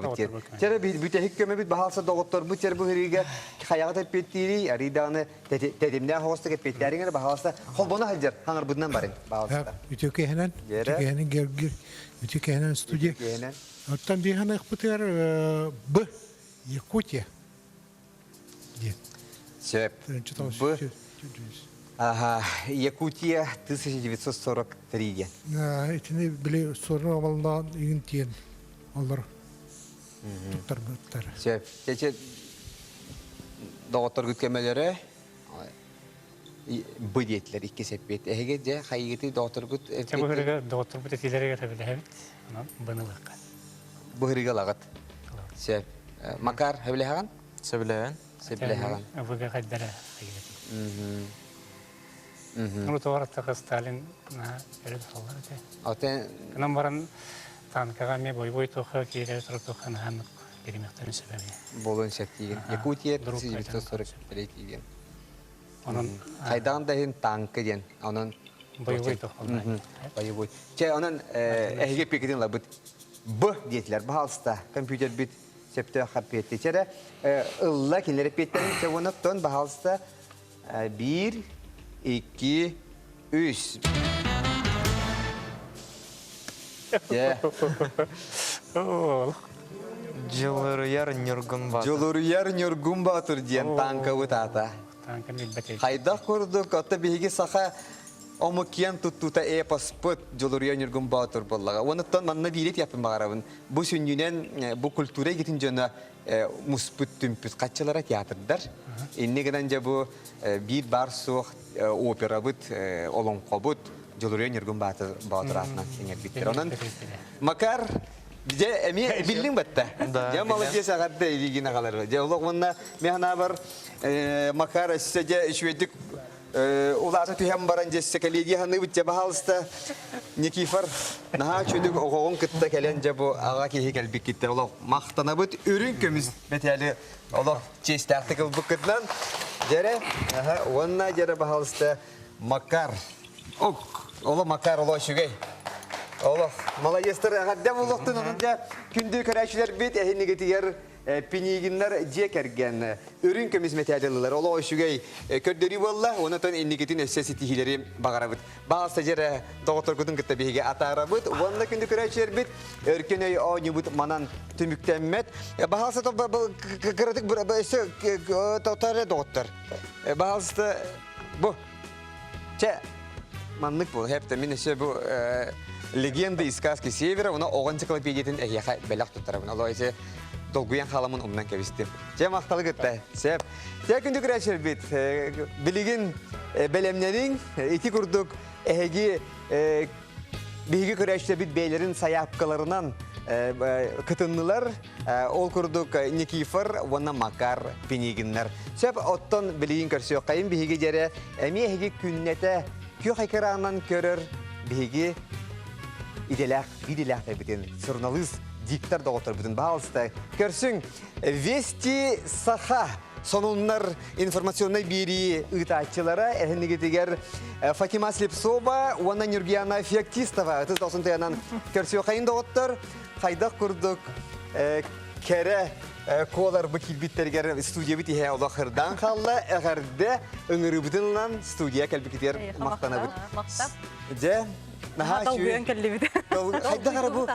бут. Тері бүтәхік көме бут бағалса доғыттор бут тері бұл хериге қаяғы тәппеттері, ариданы тәдемден хоғысты кәппеттеріңер бағалса қолбоны халдер, хаңыр бұдынан барын бағалса. Ütükehenen gergir. Ütükehenen stüdyo. Ortam bir hana ıkpıtır B. Yakutya. Сәп. Б. Якутия 1943. Этini bile sorun amalından iyi diyen olur. Tutar mıtlar. Сәп. Тәче доғыттор күткемелері Б дейтлер икке сәппет. Әйге де қайығыты доғыттор күт... Бұғырыға доғыттор күт етелерге тәбілі әбіт. Бұны лаққа. Бұғырыға лағыт. Сәп. Макар, әбілі хаған? Сөбілеуін. Сөбілі хаған. Бұға қайдары қайығыты. Оны тоғыраттағы Сталин өреді қалар өте. Кынан баран танкаға ме бой-бой тоқы кейлері тұрып тоқаны ғанық беремектен сөбәме. Болуын сәптеген. Якутия 1943 деген. Қайдаған да хен танкы ден. Бой-бой тоқылды. Бой-бой. Оның әйге пекетін лабыт Б дейтілер. Бағалыста компьютер біт сәпті қапетті. Чәрі ұлла келері петтерін сөбініп бағалыста 1, 2, 3. Жылырыяр Нюргун Батыр. Жылырыяр Нюргун Батыр дейін танка ұтата. Қайдақ көрдік, отта бейге сақа омыкиян тұттута эпоспыт Жылырыяр Нюргун Батыр боллаға. Онықтан манна бейрет япын бағарабын. Бұл сүннінен, бұл культура кетін жөні мұспыт түмпіт қатшылара театрдар. Иннегенен жа бұл bir bar soğuk opera bit, olonko bit, Жылырыяр Нюргун Батыр atına inger bittir. Onun makar bize emi bildin batta. Ya malakes ağatta ilgine kalır. Ya olak bununla mehna var makar size şüvedik ulasa tühem baran jesse kaledi hanı bitce bahalsta Nikifar naha çödük oğun kıtta kelence bu ağa ki gelbik gitti. Olak mahtana bit ürün kömüz beteli olak çestaktık bu kıtlan. Jere onunla jere bahalsta makar. Ola makar ola şügey. Allah, malayestır. Haddem olaqtın onunca kündü körəşlər bit, ehini getiyer Pinigинler cekergen ürün kömüz materyallar ola oşugay körderi valla ona ton indiketin necessity bagarabıt. Bazı jere doktor kudun kitta bihe atarabıt. Valla kündü küreçer bit örküney o nübut manan tümüktemmet. Bazı to kritik böyle totale doktor. Bazı da bu. Çe manlık bu hep de minne bu legenda из сказки Севера, ona oğan ensiklopediyatin ehya belak tutarabın. Allah ise dolguyan halamın umdan kebistim. Cem aktalı gitti. Sep. Tekündü küreçer bit. Biligin belemlerin iti kurduk ehegi bihigi küreçte bit beylerin sayapkalarından kıtınlılar ol kurduk Nikifor vana Makar Piniginler. Sep otton biligin körüsü kayın bihigi jere emi ehegi künnete kök ekranından körür bihigi İdelak, bidelak da biten jurnalist, diktar da otur biten bağlısta. Körsün, Vesti Saha sonunlar informasyonuna biri ıtaççılara ehini getiger Fatima Slipsova, ona Nurgiana Fektistova. Tız da olsun körsü kayın da otur. Kayda kurduk kere kolar bu kilbitlerger stüdyo biti he ola hırdan kalla. Eğerde öngürü biten lan stüdyoya kelbi gider maktana bit. Maktap. Ce? Dolguyan kelli bit. Hayda gara bu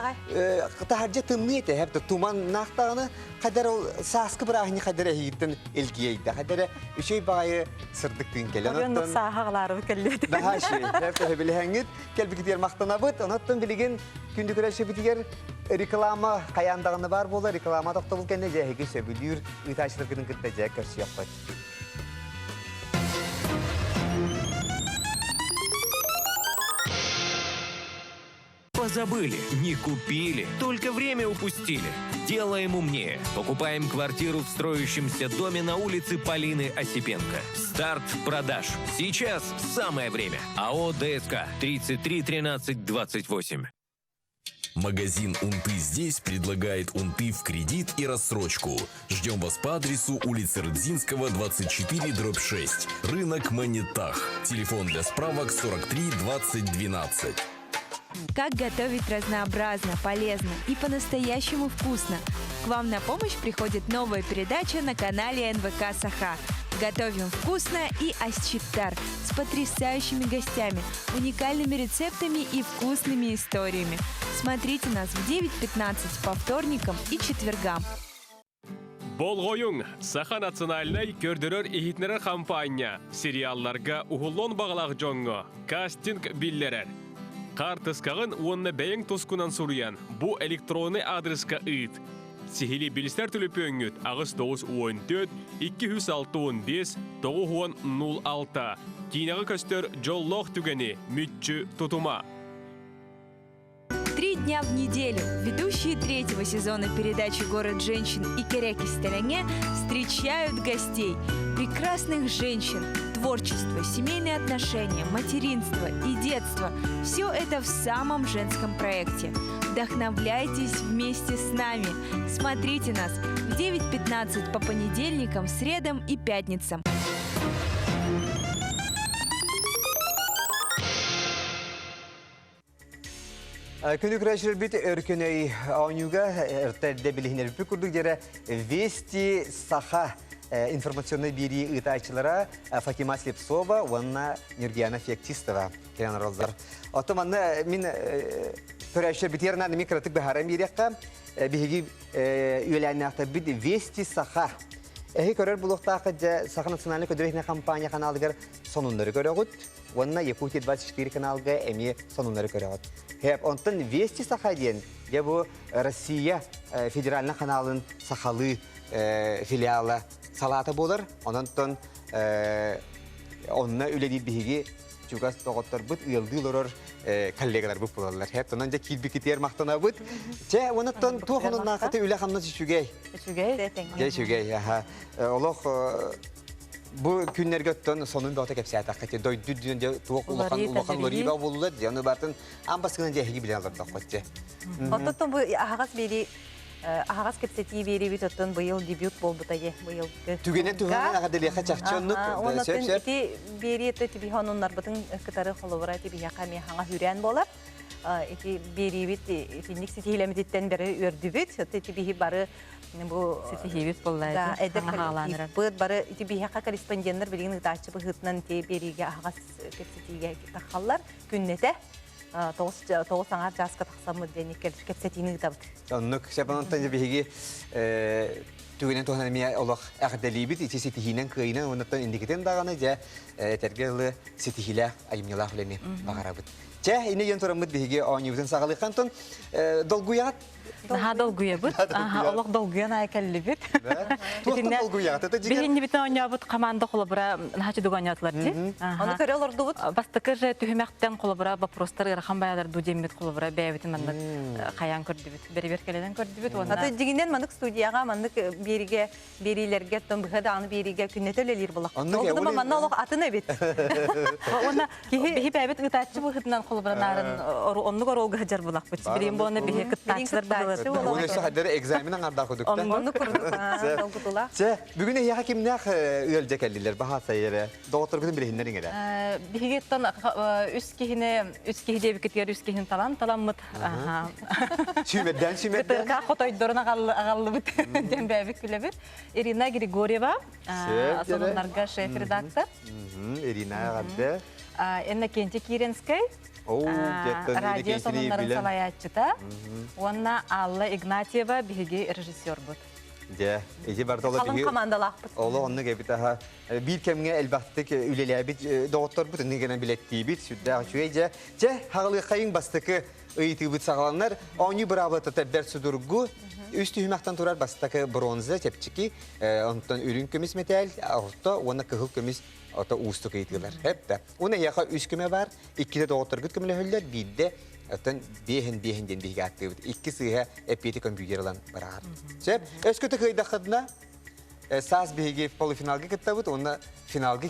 taharca tımniyete hep de tuman nahtağını kadar o saskı bırağını kadar ehiyitten ilgiyeydi. Kadar şey bağı sırdık din gelen. Oryanlık sahağları kelli bit. Daha şey hep de hebeli hengit kelbi gider maktana bit. Onattan biligin kündü küreşe bitiger reklama kayandağını var bola reklama doktor kenne jehege sebiliyor. Itaçlıkının kıttaca karşı yapar. Позабыли, не купили, только время упустили. Делаем умнее. Покупаем квартиру в строящемся доме на улице Полины Осипенко. Старт продаж. Сейчас самое время. АО ДСК 33 13 28. Магазин «Унты здесь» предлагает унты в кредит и рассрочку. Ждем вас по адресу улица Рдзинского, 24/6. Рынок Манитах. Телефон для справок 43 20 12. Как готовить разнообразно, полезно и по-настоящему вкусно? К вам на помощь приходит новая передача на канале НВК «Саха». Готовим вкусно и асчиттар с потрясающими гостями, уникальными рецептами и вкусными историями. Смотрите нас в 9:15 по вторникам и четвергам. Болғойың, Саха национальный көрдірер ихитнерер компания, сериалларға ухуллон бағалақ жоңғы, кастинг биллерер. Қартысқағын онны бәйін тұскунан сұруян, бұ электроны адреска ұйт. Сихили білістер түліпі өңіт, ағыз 9-14, 206-15, 9-06. Кейінағы көстер жоллоқ түгені, мүтчі тұтума. 3 дня в неделю ведущие 3-го сезона передачи «Город женщин» и «Кереки стороне» встречают гостей. Прекрасных женщин, творчество, семейные отношения, материнство и детство – все это в самом женском проекте. Вдохновляйтесь вместе с нами. Смотрите нас в 9:15 по понедельникам, средам и пятницам. Күнді күрәшілер біт өркіней ауынуға әртәрді білігінер бір күрдік жері Вести Саха информационный бери ытайчылара Фатима Слепцова, онна Нургияна Фектистова келен ролдар. Отоманны мен күрәшілер бітерінен микротық бәхарам берекқа бігі үйләнәқті біт Вести Саха. Эхи көрер бұлықтағы Саха национальный көдірекіне компания каналығыр сонындары көрігіт. Онна Якутия 24 каналға әме сонындары көрігіт. Хеп онтан Вести Саха ден, бұл Россия федеральный каналын Сахалы филиалы салаты болыр. Онтан онна үләдейді бігі чугас тоғыттар бұд, ұйылдылырыр коллегалар бұд болалар. Хеп онан жа килбекетер мақтана бұд. Же, онтан туғының нақыты үлі қамнасы шүгей. Шүгей, олық bu günler götten sonun bir otak hepsi atak. Doydu düğünde tuğuk ulakan loriba buldular. Yanı batın ambaskının cehi bile alırdı. Ototon bu ağaz beri ağaz kepseti beri bitoton bu yıl debut bol butayı bu yıl. Tügene akadeliye kaçakçınlık. Ondan iti beri eti bir hanımlar batın kıtarı kolobora eti bir yakami hanga hüren bolar. эти берибит итинник ситилемититтен бери өрдүбүт. Эти бихи бары бу Ситихибит боллайды. да эдер Аңаланыры. быт бары ити бихака корреспонденттер билген ытачы быхытнан те бериге агас кепсетиге тахаллар күннете. Тоғыз аңар жасқа тақсамы дене кепсетini табыт. Оннук сепанантан бихиги түгенен тухана мия олох агдалибит ити ситихинен кыйна оннан индикетен даганы же тергелы ситихиле айымнила хулени багарабыт. Че ине ген торамыт бихиги онюбутен сагалыкантон долгуят Daha dolguya bit. Allah dolguyan aykallı bit. Birinci biten oynayabıt komanda kolabora naçı duganiyatlar ti. Onu köre olurdu bit. Bastıkır tühümekten kolabora baprostar ırxan bayalar dudemit kolabora beyabitin mandık kayan kördü bit. Beri keleden kördü bit. Hatta diginen mandık studiyaga mandık berilerge ton bıhada anı berige künnetölelir bulak. Oldu mu manna olak atı ne bit. Ona bihi beyabit ıtaççı bıhıdından kolabora narın onluk orolgu hacar bulak bit. Birim bu ona bihi kıttaçlar bıhılar. Onu şu hadere egzaminen arda kuduk da. Onu kurduk. Dolgutula. Bugün ya hakim ne ölecek elliler bahasa yere. Doktor bizim bilehinlerin eder. Bihigetten üst kihine biketger üst kihin talanmıt. Sümeden. Kıtırka kotoydoruna ağallı bit. Dembeyabik bile bir. Irina Grigorieva. Sonunlarga şef redaktör. Irina Gadde. Enna Kenti Kirenskay. Радио сонунларын салаятчыта. Онна Алла Игнатьева биги режиссер бут. Же, эти бартолы Халым командалах бут. Олы онны кепит аха. Bir kemge elbette ki ülelebit doktor butun negenen bilettiği bit südda şüyece. Je, hağlı kayın bastıkı ıyti bit sağlanlar. Onu bravo tebber sudurgu. Üstü hümaktan turar bastıkı bronze tepçiki. Ondan ürün kömüs metal. Orta ona kıhıl kömüs. Ota ustu kıytılar. Hep de. Ona yaka üç küme var. İki de doktor güt kümle hüller. Bir de öten bihen den bir gattı. İki sıha epiyeti kompüter olan barar. Sep, esküte kıyda kadına saz bihigi polifinalga kıttabıt. Ona finalga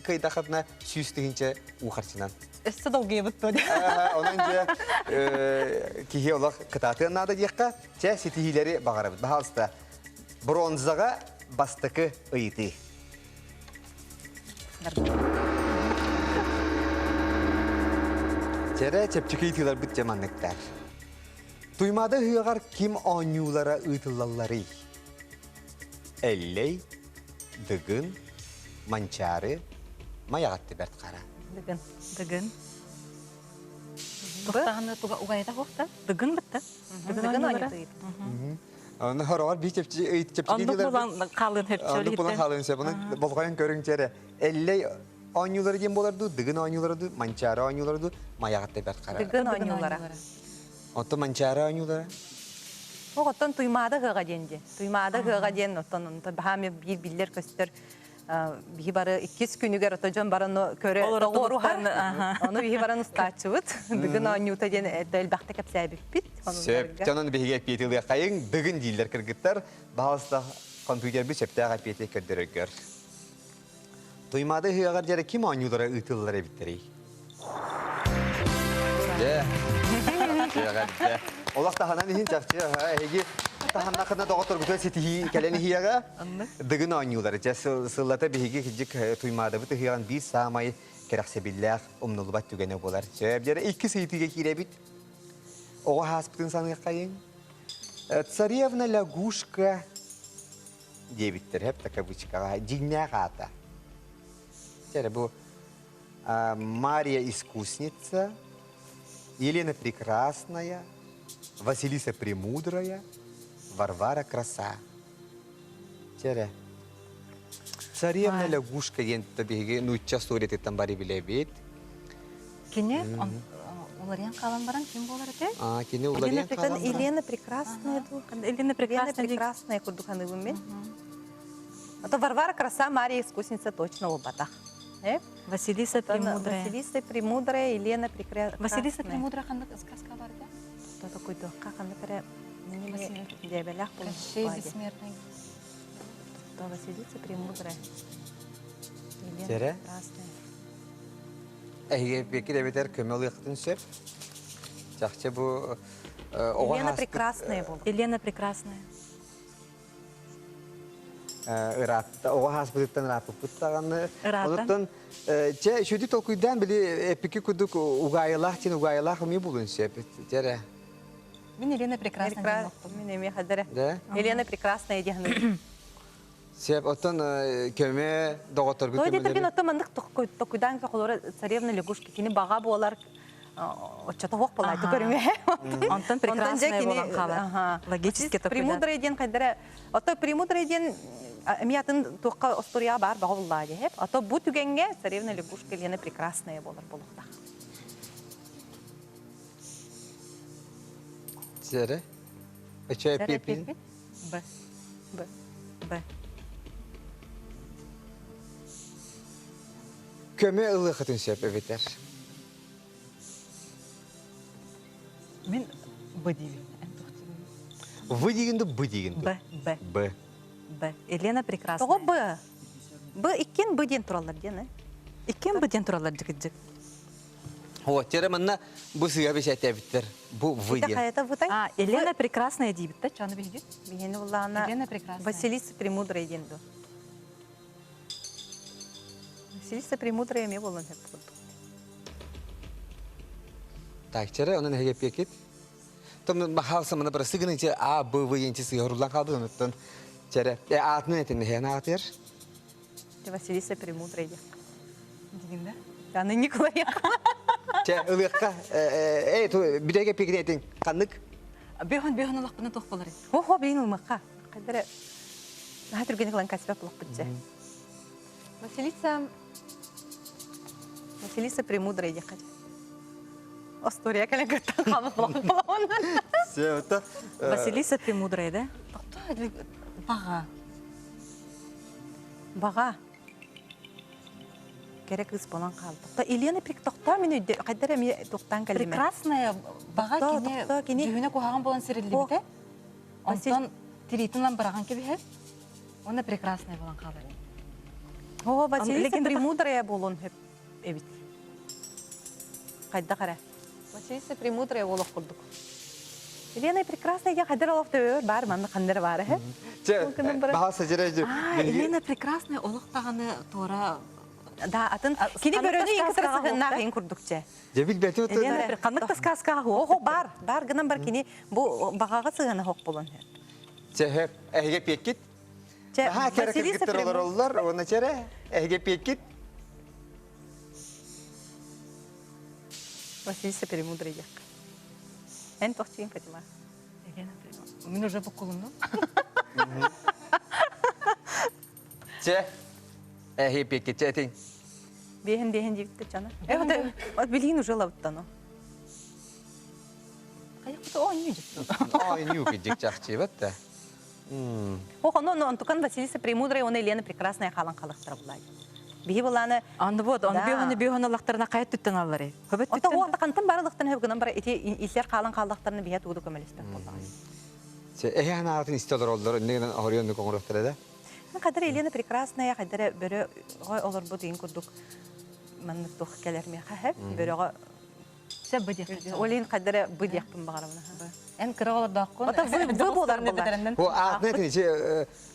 kıyda kadına süstüğünce uğarçınan. Esse dolguya bit böyle. Onunca kihi olak kıtatı nada diyekka. Çe sitihileri bağırabıt. Bahalsta bronzaga bastıkı ıyti. Çere çepçik ıytılar bit cemanlıklar. Duymada hıyar kim anyulara ıytıllalları. Elley, dıgın, mançarı, mayagatı bert kara. Dıgın. Tohtağını uğayda hoqta. Dıgın bitti. Dıgın anyuları. Onu horar bir çepçik Onduk bulan kalın hep şöyle Onduk bulan kalın hep. Onu bolgayan görün çere. Elley anyuları diyem bolardı, dıgın anyuları, mançarı anyuları, mayagatı bert kara. Dıgın anyulara. Oto mançarı anyulara. O ottan tuymada hıga diyence. Tuymada hıga diyen ottan bahami bir biller köstür. Bihi barı 2 günüger otocan barını köre doğru har. Onu bihi barını ustaçıvıt. Dıgın anyuta diyen elbaqta kapsayı bit. Sep, canın bihi gepiyetili kayın, dıgın diller kırgıtlar. Bazıda kompüter bir septe gepiyeti kördürüger. Tuymada hıga jere kim anyulara ıtıllara bitleri? De. Olaq tahanan ihin çaqçı. Hegi tahanna kadar doktor bütün setihi keleni hiyaga. Dıgın anyuları. Sılata bihigi hicik tuymada bütün hiyan bir samay keraksebillah umnulubat tügene bolar. Sebep jere iki setihe kirebit. O haspitin sanı kayın. Tsarevna Lagushka diye bittir. Hep takabıçka. Jignagata. Jere bu Мария Искусница, Елена Прекрасная, Василиса Премудрая, Варвара Краса. Чере. Царевна Лягушка ен табиги нуча сурет там бари билебит. Кине уларян калан баран ким болар эте? Кине уларян калан. Елена Прекрасная. Елена Прекрасная курдуханывым мен. А то Варвара Краса, Мария Искусница точно оба. Василиса Премудрая. Василиса Премудрая, Елена Прекрасная. Василиса Премудрая қандай сказка бар да? Кто такой дохка, қандай пара дебелях болуп. Шесть бессмертных. То Василиса Премудрая. Елена Прекрасная. Peki de biter kömel yıktın söp. Çakça bu Елена Прекрасная был. Елена Прекрасная. ıratta, oğa hasbıdıktan ıratı pıttağını. Iratan. Ondan, şöyle tokuydan bile peki kuduk ugayalах, тен угайалах ми bulun şep. Tere. Мен Елена прекрасная. Мен эме хадара. Да? Елена прекрасная дияны. Şep otan köme doğutor Той gütümleri. детерген отто мандык токуйдан колора царевна лягушка кини бага болар. Очото хок болай көрмө. Онтон прекрасная болан кала. Логически токуйдан. Премудрый ден кайдара. Отто премудрый ден эмиятын токка история бар багылла деп. Отто бу түгенге царевна лягушка Елена прекрасная болар болукта. Tere. Çay pipi. Б. Б. Б. Köme ılıkatın şep evetler. Мен Б деймін. Вы дегенді, б дегенді. Б. Б. Б. Б. Елена прекрасная. Того Б. Б иккен Б ден туралар дені. Иккен біден туралар жігіджік. О, тере манна bu sığa bir şey tebitler. Bu вы Это ден. какая-то вот А, Елена прекрасная дейбіт, та чаны бейдет? Бигені улана Елена прекрасная. Василиса Премудрая денді. Василиса Премудрая ме болын хеп болды. Так, тере onun hege pekit. Tom bahavsa mana bir sıgının içi a bu yenti sığa rulan kaldı unuttan. Teре. Atını etin ne atır? Василиса Премудрая ден. Дегенде? Яны Николай. Те ılıkka. Bir de pekit etin. Kanlık. Бехон алақпына тоқ болар еді. Хо блин умака. Кайдара. Хатыр гене кылан каспа булак битсе. Василиса Премудрая ден кайда. История кален кыттан калып булак болон. Все, это. Василиса Премудрая, да? Бага. Бага. Керек кыз болан калды. Та Елена тоқта мен өйдө кайдара мен тоқтан калеме. Прекрасная бага кене жүгіне кухаган болан сирелі бите. Онтон тиритинлан бараган кебе. Она прекрасная болан калды. О, Василиса Премудрая болон хеп эбит. Кайда кара. Василиса Премудрая болок курдук. Елена прекрасная ден кайдара олофта бар, манда кандара бар хеп. Те bahasa тере. Елена прекрасная олоқтағаны тора. Да, атын кини бөрөнү эки тарасына кыйын курдукча. Жебил бети отыр. Елена бир кандык сказка хо бар гынан бар кини бу багага сыганы хок болон хеп. Те hep hege pekit. Ha kere kızgıttırlar oldular. Ona çere hege pekit. Василиса Премудрая ден. Эн тохчиин Фатима. Елена прекрасная. Мен уже букулымды. Те hege pekit. Çetin. Бехен дебитте чана. Вот билин уже лавттано. Каяқта о не житті. Aynı yok edecek çakçı evet de. О, но антукан Василиса Премудрая, он Елена прекрасная халан калыктыра булай. Биһи буланы Анды вот, он беғаны лақтарына қайт түттен аллары. Ота ол кантын барылыктан хеп гынан бара ити иллер халан калыктарны биһи туду көмелестен булай. Те hanatın istiyorlar oldular. Ne kadar arıyordu kongress'te de. Кадыр Елена прекрасная, кадыр бөрө гой олор бу дейин курдук. Мен тох келерме хеп, бөрөгө Сәб бідек. Олин кадыр бу дияқпын багарымна. Эн кыралар даққын. Ота вы болар булар. O atın içi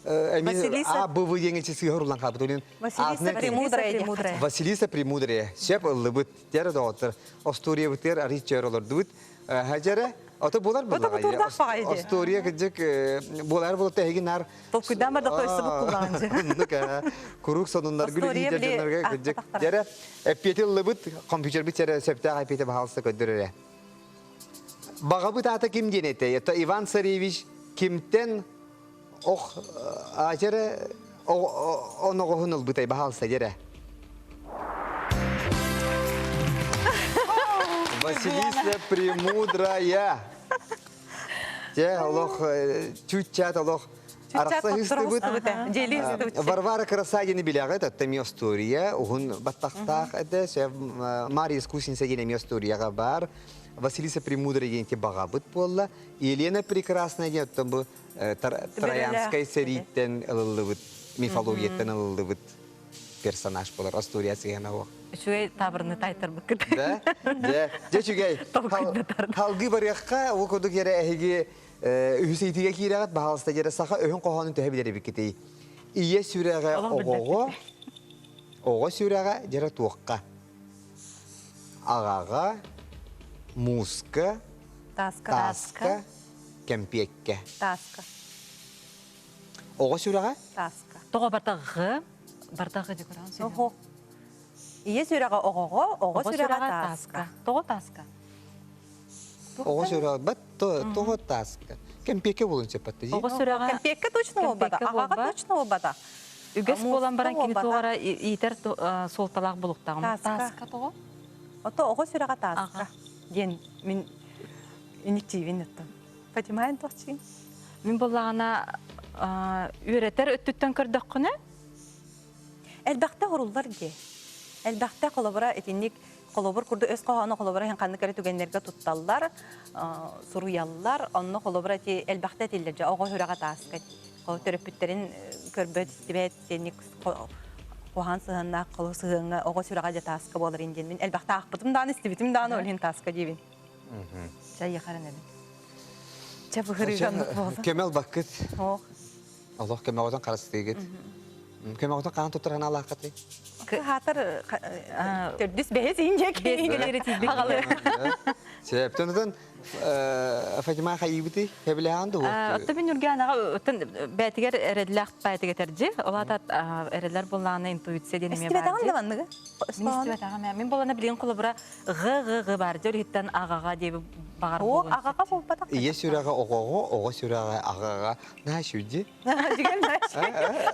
emin a bu yengeci sığırılan kaldı. Olin Василиса Премудрая. Василиса Премудрая. Şep ılıbıt tere de otur. Ostoriya biter ariçer olur dut. Hacere ota bolar mı? Ota bu turda faydı. Ostoriya gidecek bolar bulup tehiginler. Tokudan barda koysa bu kullanıcı. Kuruk sonunlar gülü gidecekler gidecek. Tere epiyeti ılıbıt kompüter bitere septe epiyeti bahalsa göndürür. Bağabıt ata kim denete? Ya da Ivan Sarevich kimten acere onu kohunul butay bahalsa jere. Василиса Премудрая. Те Allah чуть-чуть Allah аракса хистебут. Варвара Красагина биляга это миостория. Он баттахтах это се Мария Скусинса гене миостория бар. Василиса Премудрая генте багабыт болла. Елена прекрасная ген там бу Троянская сериттен ылылыбыт, мифологияттен ылылыбыт персонаж болар. Асториясы гена о. Шуй табырны тайтыр быкыт. Да? Да. Жечугей. Халгы барыакка о кодук ере эһиги үһүсейтиге кирагат баалыста жере саха өһүн кохонун төһө билери бикити. ие сүрәгә оғы сүрәгә жәрі туаққа. Ағаға, муска, таска, кәмпекке. Таска. Оғы сүрәгә? Таска. Тоға бартағы декоран сөйлем. Ого. Ие сүрәгә оғы сүрәгә таска. Тоға таска. Оғы сүрәгә бәт, тоғы таска. Кәмпекке болын сепатты. Оғы сүрәгә... Кәмпекке точно обада, ағаға точно обада. Үгес болан баран кені тоғара етер солталақ бұлықтағым. Таска тоға? Ото оғы сүрәгә таска. Ген, мен инективен еттім. Фатимайын тоқчиын. Мен болағына үйретер өттіттен көрдік күні? Әлбәқті ғұрулар де. Әлбәқті қолабыра етінік қолабыр күрді өз қоғаны қолабыра хен қанды кәрі түгендерге тұтталар, сұруялар, онны қолабыра әлбәқті әтелдер жа оғы сүрәгә таска. Қолы төрөппүттерин көрбөт истибет сенник қоған сығынна, қолы сығынға оғы сүрәгә жа таска болар инден. Мен әлбәқті ақпытым дааны истибетім дааны өлген таска дейбін. Жа еқарын әбін. Жа бұғырығанлық болды. Кемел бақыт. Оқ. Allah kemel odan karası git. Kemel odan kan tuturan Allah katı. Hatır düz behez inecek. Bezgeleri tibikli. Sebepten odan Fatima Hayyibiti hebile handı o. Otta ben Nurganaga otan betiger eredler baytiga terji. Olata eredler bolana intuitsiya deneme var. İstibet ağam da İstibet ağam. Men bolana bilen kolabura gı var. Jol hittan ağaga diye bağır bolun. O ağaga bol batak. İye süraga oğu süraga ağaga. Ne şüdü?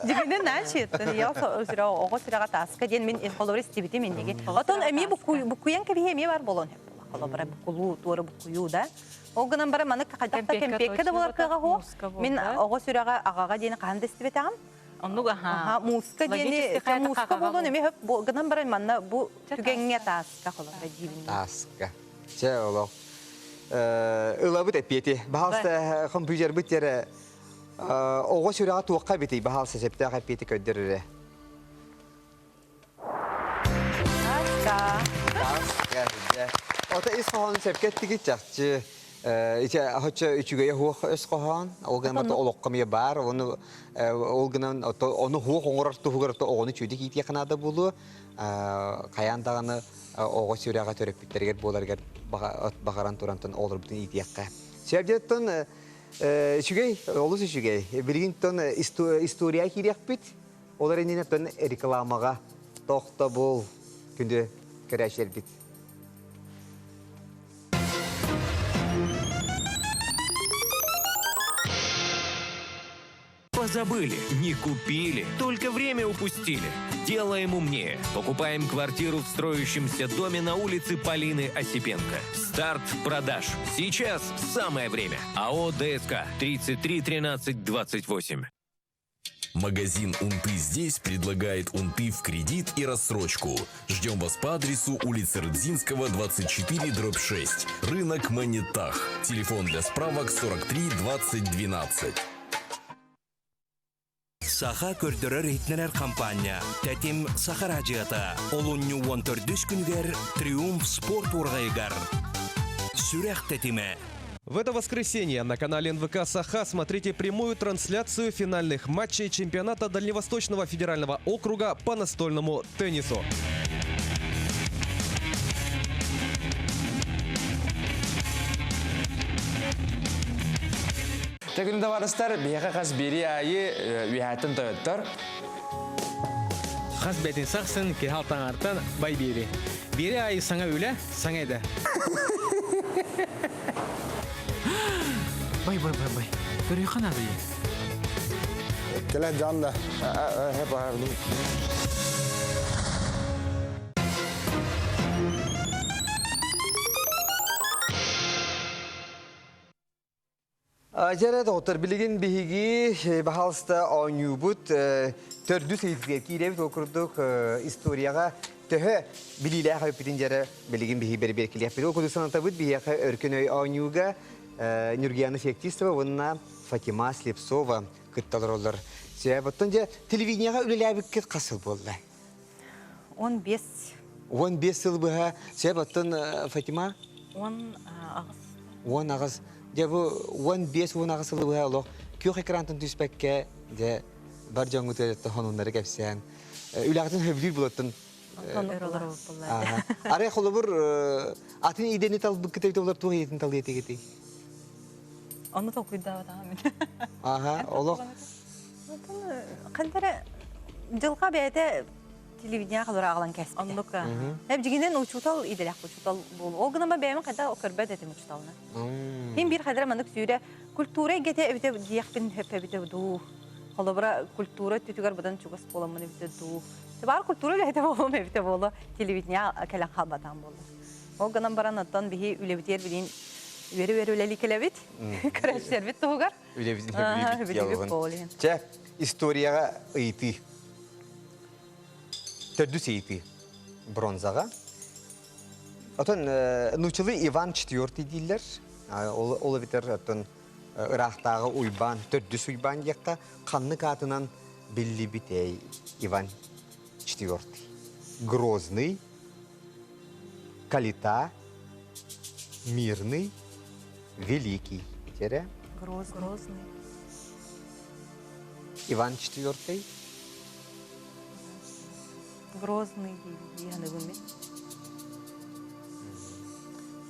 Digene naşet. Ya süraga oğu süraga taska diyen men kolabura istibeti mendigi. Oton emi bu kuyan ki emi var bolon hep. Kolabora bukulu, tuara bukuyu da. O günden beri manık kaçakta kempekke de bular kağa ho. Min oğu süraga ağaga diyene kahanda istibet ağam. Onu ha. Muska diyene muska bolon emi hep bu günden beri manna bu tügenge taska kolabora diyene. Taska. Şey oğlu. Ilabıt epiyeti. Bahalsa kompüter bitere. Oğu süraga tuğqa biti. Bahalsa septe epiyeti ködürüre. Taska. Taska. Ota isqohan sepket gidecekçi. İşte hatta üçüge huwa isqohan. O gün mata oloqqamya bar. O gün onu huwa qoңорарту хугарту onu çüdik iti kanada bulu. Qayandağını oğu süraga törepitlerger bolarger bagaran turantan olur bütün iti yakka. Sebepten şügey olus şügey. Bilginton istoriya kirek bit. Olar endine ton reklamaga toqta bol günde kereşler bit. Позабыли, не купили, только время упустили. Делаем умнее. Покупаем квартиру в строящемся доме на улице Полины Осипенко. Старт продаж. Сейчас самое время. АО ДСК 33 13 28. Магазин «Унты здесь» предлагает унты в кредит и рассрочку. Ждем вас по адресу улица Рыбзинского, 24/6. Рынок Манитах. Телефон для справок 43 20 12. Саха көрдөрөр хитнерер компания. Тәтим Сахар ажыата. Олунню 14 күнгер Триумф спорт ургайгар. Сүрәх тәтиме. В это воскресенье на канале НВК «Саха» смотрите прямую трансляцию финальных матчей чемпионата Дальневосточного федерального округа по настольному теннису. Тегінде барыстар, бияға қаз бері айы үйәттін тойыттар. Қаз бәтін сақсын, кехалтан артан бай бері. Бері айы саңа өлі, саңа еді. Бай. Көрі қана бейі. Келен жанды. Хеп ағабыны. Ajara doktor bilgin bihigi bahalsta oynubut tördü seyitler kirevit okurduk istoriyaga töhe bililer hapitin jara bilgin bihi berberkili yapıdı okudu sanata bud bihi örkünöy oynuga Nurgiana Fektistova bunna Fatima Slepsova kıttalar sebepten televizyonga ülelebik kasıl boldu 15 yıl buha sebepten Fatima 10 ağız. Ya bu 15 ağız yılı buha lo. Kök ekrantan tüspekke de бар жаңгы тәрәтті хонунлары кәпсән. Үләғатын хөвлір болаттын. Арай қолы бір атын идені талбық кетейді олар туға етін тал ете кетей. Оны тоқуйда отағамын. Олық. Қандары жылға бәйті телевидения қалыр ағылан кәсіпті. Онлыққа. Әп жігінен ұчутал иделек ұчутал бол. Ол ғынама бәймін қайда көрбәд әтім ұчуталына. Мен бір қадыр мандық сүйірі культура гете әбіте дейекпін хөп әбіте ду. Қолы бұра культура түтігер бұдан чуғас боламын әбіте ду. Бар культура әбіте болым әбіте болу телевидения кәлін қалбатан болды. Ол ғынан баран аттан бігі үлебітер білейін Вері үләлі келебет, көрәшілер бет тұғығар. Үлебет болуын. Чә, историяға ұйты. Төрдіс ұйты бронзаға. Отын, нұчылы Иван IV дейлер. Олы бітер ұрақтағы ұйбан, төрдіс ұйбан еққа қанны қатынан білі бітей Иван IV. Грозный, Калита, Мирный, Великий. Теперь Грозный. Иван IV. Грозный.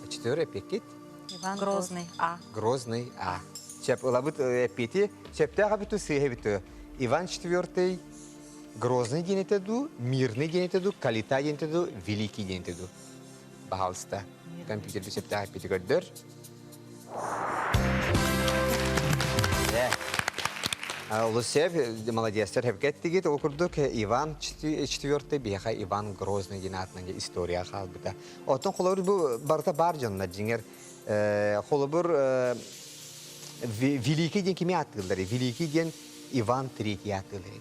Четыре пекет. Иван Грозный. А. Грозный. А. Чеп лабут пети. Чепта габиту сехебиту. Иван IV. Грозный денетеду, Мирный денетеду, Калита денетеду, Великий денетеду. Пожалуйста. Компьютер чепта пети годдер. Лусев, молодецтер, хепкеттигит, окурдук Иван IV, бияха Иван Грозный динатнанга история халбыта. Отон холобур бу барта бар жанна жиңер, холобур Великий ден кими аттылдары? Великий ден Иван III аттылдары.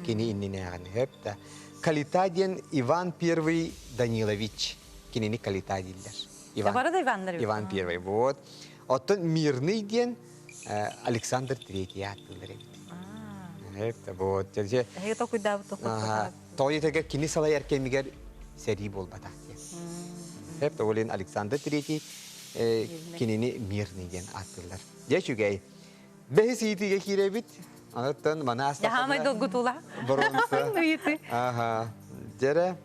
Кини иннене ағаны хепта. Калита ден Иван I Данилович. Кинини Калита дилдер. Иван I. Вот. Отон Мирный ден Александр III аттылдары. Это вот. Это куда вот. Той тегер кини сала яркемигер сери болбата. Это олен Александр III кинини Мирный ден аттылдар. Дечугай. Бехис итиге киребит. Аттан манас. Яхамай долгутула. Бронса. Ага. Дере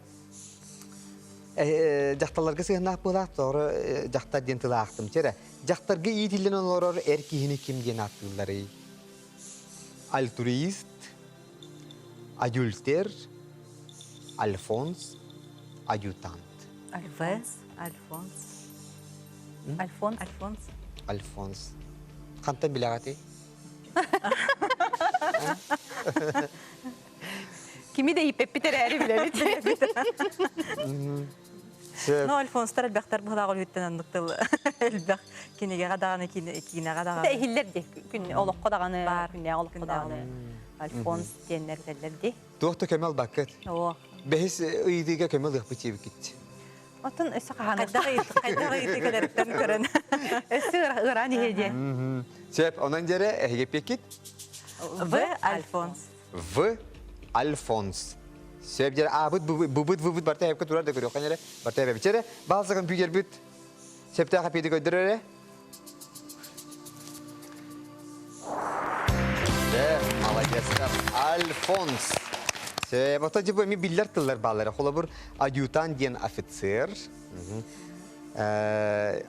жақталарға сығынақ болақ, тоғыры жақтар ден тылақтым. Жақтарға етілін олар әркейіні кем ден аттылары? Альтруист, адюльтер, Альфонс, адъютант. Альфонс. Қантан білағаты? Kimi de ipep biter eri bile biter. No Alfonso elbaqtar bu dağıl hütten anlıqtıl. Elbaq kinege qadağını kine qadağı. De hiller de gün oluq qadağını günne oluq qadağını. Alfonso denler derlerdi. Doktor Kemal Bakır. O. Behis iydiga Kemal yapıcı gitti. Atın esaqana. Qaydağı iydi kadardan körən. Esir ırani hediye. Sep ondan jere hegepekit. V Alfonso. V Alfons. Sebjer abut bubut barta hep keturar da görüyor kanere. Barta hep biçere. Bazı kan büyür büt. Septa kapıyı göndere. De alacaklar. Alfons. Sebata cibu mi biller tıllar bağları. Kolabur adjutan diyen officer.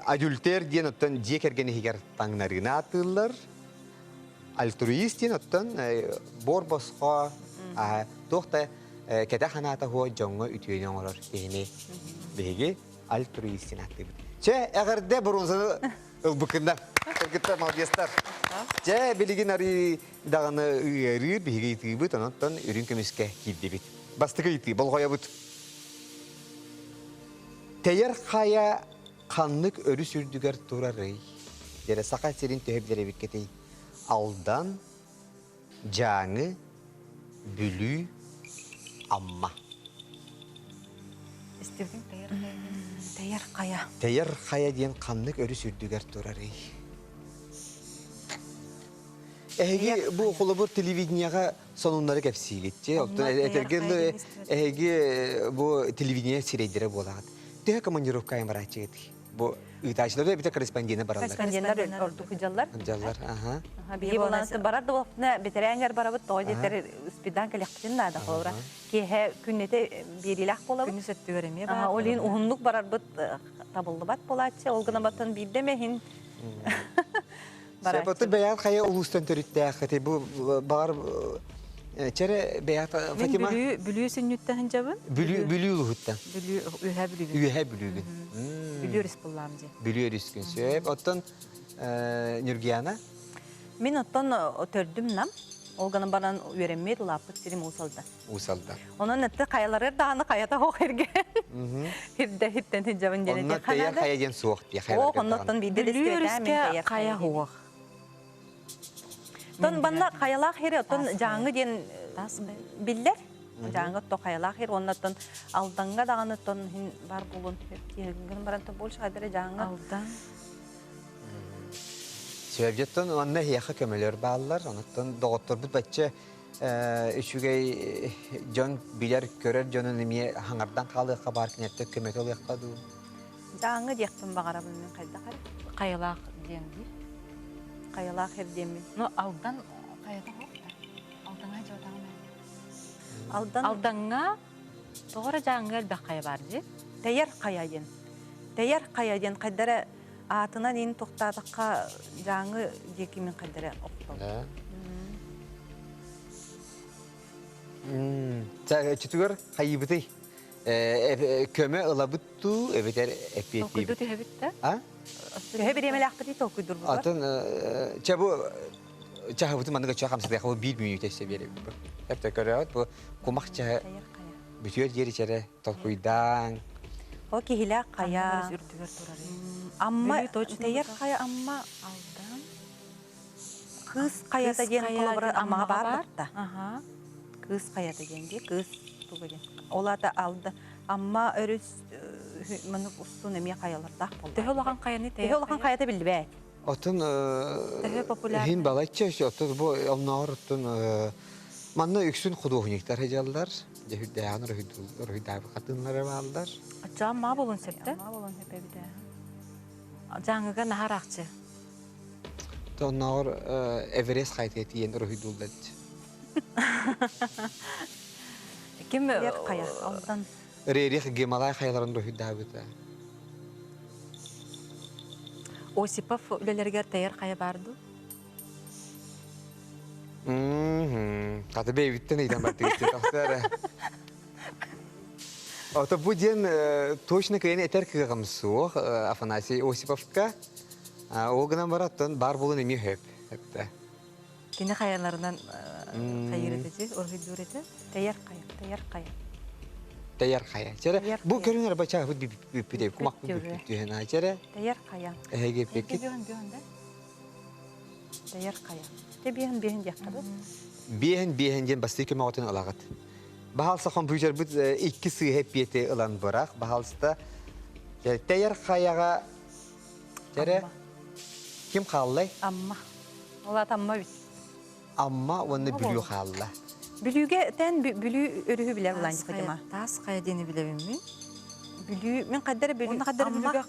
Adülter diyen otan diyekergeni higer tangnarına atıllar. Altruist diyen otan borbosqa Tohta keda hanata huwa jongo ütüyen olur dehine bege altruistin aktif. Çe eğer de bronzanı ılbıkında kırgıtta mağdiyastar. Çe bilgin arı dağını ırı bege itibi tanıttan ürün kömüske giddibit. Bastıkı iti bolğaya but. Teyer khaya kanlık örü sürdüger turarı. Dere sakat serin töhebleri bitketi. Aldan canı Bülü amma. İstirdim Teyer kaya. Teyer kaya diyen kanlık örü sürdüger turarı. Bu kolabor televizyonyaga sonunları hepsi gitti. Bu televizyonya sireydire boladı. Tühe komandirovkaya maraçı gitti. Bu ıtaşları da bir de korrespondiyene bararlar. Korrespondiyentler ordu hıcallar. Hıcallar, aha. Bihi bolansı barar da vaqtına bitirenler barabıt da yeter üspidan kalaktin da kolora. Ki he künnete birilah bolabı. Күнү сөттү көрөм я. Aha olin uhunluk barar bıt tabıldı bat bolatçı. Olguna batan bildemehin. Sebetü beyaz kaya ulustan törütte akıtı. Bu bağır... Çere beyaz Fatima... Bülüyü sünnütte hıncabın? Bülüyü luhuttan. Bülüyü, ühe bülüyü. Ühe bülüyü. Bülüyü rispullamcı. Bülüyü riskün söyleyip. Ottan Nurgiyana? Min ottan ötördüm nam. Olgana baran öğrenmeydi lapıt sirim usalda. Usalda. Onun nette kayaları dağını kayata hoq ergen. Hitten hıncabın jenete. Onlar teyar kayagen soğuk diye kayalar. Ondan bir de Bülüyü riske kaya hoq. Ton bana kayalak her ton jangı den biller. Jangı to kayalak her ondan aldanga dağını ton var bulun. Yergin baran to bol şadere jangı. Aldan. Sebepten onunla hiyaka kömeler bağlılar. Ondan doktor bu bacı üçügey John bilir görer John'un nemiye hangardan kalı kabar kinette kömet oluyor kadı. Jangı diyektim bağıra bilmem kayda kar. Kayalak diyendi. Kayalak her demin. No aldan kayada hoq. Aldanga jodağım. Aldanga doğru jangı bir kaya barcı. Teyar kayayen. Teyar kayayen kadara atına nin toxtadıqqa jangı jekimin kadara oqtol. Çütügör hayıbıtı. Köme ılabıttı, evet epiyetli. Okudu tühebitte? Ha? Tühe emelaxtı tokudur bu. Atın çabu çahabıtı mandıga çahamsı da bu bir büyük teste verir. Hep de görüyor bu kumak çah. Bütün yeri çare tokuydan. O ki hila kaya. Amma teyar kaya amma aldan. Kız kayada gen kolabra amma var da. Aha. Kız kayada gendi, kız tuğgen. Ola da aldı. Amma örüs manık ustun emiye kayalar da oldu. Tehe olakan kayanı Tehe olakan kayada bildi be. Otun popüler. hin balayça otun bu onlar otun manna yüksün kuduhnikler hejallar. Cehüddeyan rühüdâbi kadınları varlar. Acaba ma bolun septe? Ma bolun hepe bir de. Jangıga nahar akçı. Onlar Everest kayteti yen rühüdüldü. Kim yer kaya aldan. Rerih gemalay kayaların rühüdâbi de. Osipov ülelerger teyar kaya bardı. Katı beyvitten eyden battı geçti tahtara. Ota bu diyen точно kayını eter kığım soğuk Afanasi Osipovka. O günden barattan bar bulun emi hep. Kine kayalarından kayır edici, orhidur eti. Teyar kaya, teyar kaya. Teyar kaya. Çere bu görünür bacağı bir de kumak bir düğün çere. Teyar kaya. Ege peki. Teyar kaya. Bihen yaktadı. Bihen diyen bastı ki mağatın alagat. Bahalsa komputer bu ikisi hep yete alan bırak. Bahalsa teyar kayaga çere kim kallay? Amma. Ola tamma bit. Amma onu biliyor kalla. Bilüge ten bilü örühü biler ulan yıkıcıma. Tas kaya deni bilemem mi? Bilü min kadar bilü. Ona kadar bilüge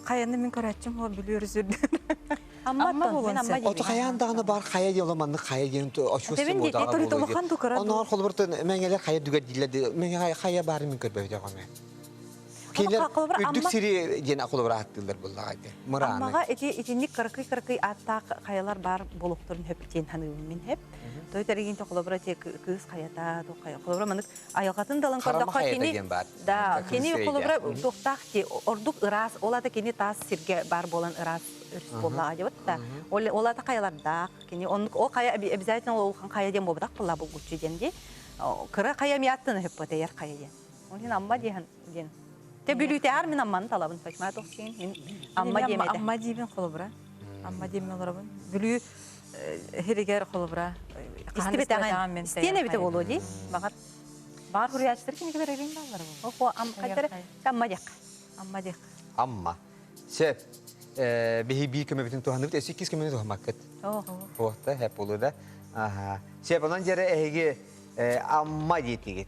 kayanı min köretçim o bilüyor sürdü. Amma bolun sen. Oto kayan dağına bar kaya diyorlamanı kaya diyen açıyorsun o dağa buluyor. Onlar kolburtun mengeler kaya düger dilledi. Menge kaya bari min körbeydi kome. Kiler üddük siri diyen kolbur attılar bulla kaydı. Mırağını. Ammaga etinik kırkı atta kayalar bar bolukturun hep diyen hanım min hep. Toy terigin to kolbur eti kız kayata to kaya. Kolbur manık ayakatın dalan kardakka kini. Da kini kolbur tohtak ki orduk ıras ola da kini tas sirge bar bolan ıras bolla acaba da. Ola da kayalar da kini o kaya обязательно o kaya diyen bobadak bolla bu gucci diyendi. Kıra kaya miyattın hep bu teyar kaya diyen. Onun amma diyen. Te bülüte her min ammanın talabın Fatima tohsin. Amma diyemedi. Amma diyemin kolubra. Amma diyemin olurabın. Bülü heriger kolubra. İstibetağın. İstiyene bite bolu di. Bakar. Bar huriyatçıdır ki ne kadar erin bağlar bu. O kadar amma dik. Amma dik. Amma. Şef. Behi bir kömebetin tuhanı bit. Eski kis kömebetin tuhamakket. Oh da hep olur da. Aha. Şef olan jere ehgi amma diyeti git.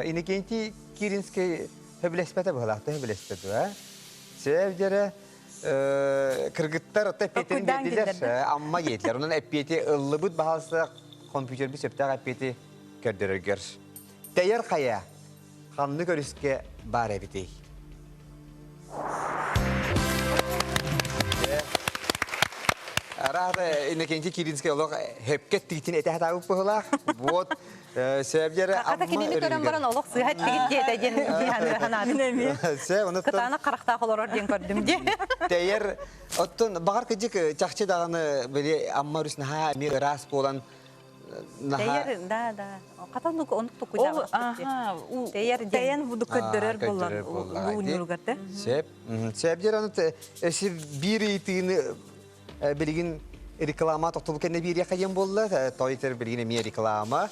İne genti kirinske Heblespete bu halatta heblespete ha. Sevdere kırgıtlar otta eppeterin dediler amma yediler. Onun eppeti ıllıbıt bahası kompüter bir söptağ eppeti gördürürgür. Değer kaya kanlı görüske bar ebitey. Arada inekenci kirinske olak hepket tigitin ete hata uppuhulak. Bot sevdere amma Kata kinini gören baran oluk sıhhat tigit jete jen jihanı hanadın emi. Kıtana karakta koloror jen gördüm je. Değer ottun bakar kıcık çakçı dağını böyle amma rüsün ha mi ras bolan Değer da. Katan nuk onuk tuku da. Aha. Değer jen bu ködürür bolan. Bu nurgatte. Sevdere onu bir itini bilgin reklama tutuluk ne bir yakayım bolla Twitter bilgin mi reklama.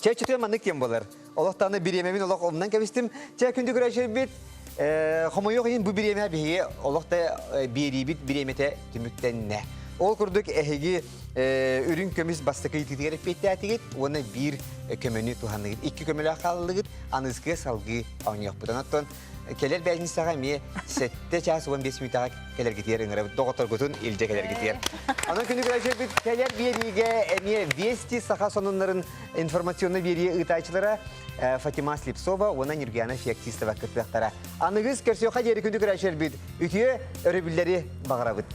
Çeçtüye manık yem bolar. Allah'tan bir yemeğin Allah ondan kebistim. Çekündü güreşir bit. Homo yok bu bir yemeğe bir Allah da bir yemete tümükten ne? Ol kurduk ehigi ürün kömüs bastıkı itigerek bitti ona bir kömünü tuhanlıgıt. İki kömülü akallıgıt. Anızkı salgı anyok. Budan keler belki sağa mi sette ças 15 minute keler gidiyor ngara doktor gutun ilce keler gidiyor. Ana günü güreşe bir keler bir yige emiye vesti saha sonunların informasyonu bir ıtayçılara Fatima Slipsova ona Nurgana Fiyaktista vakıtlıqtara. Anıgız kersiyo hajeri günü güreşer bir ütüye örebilleri bağırabıt.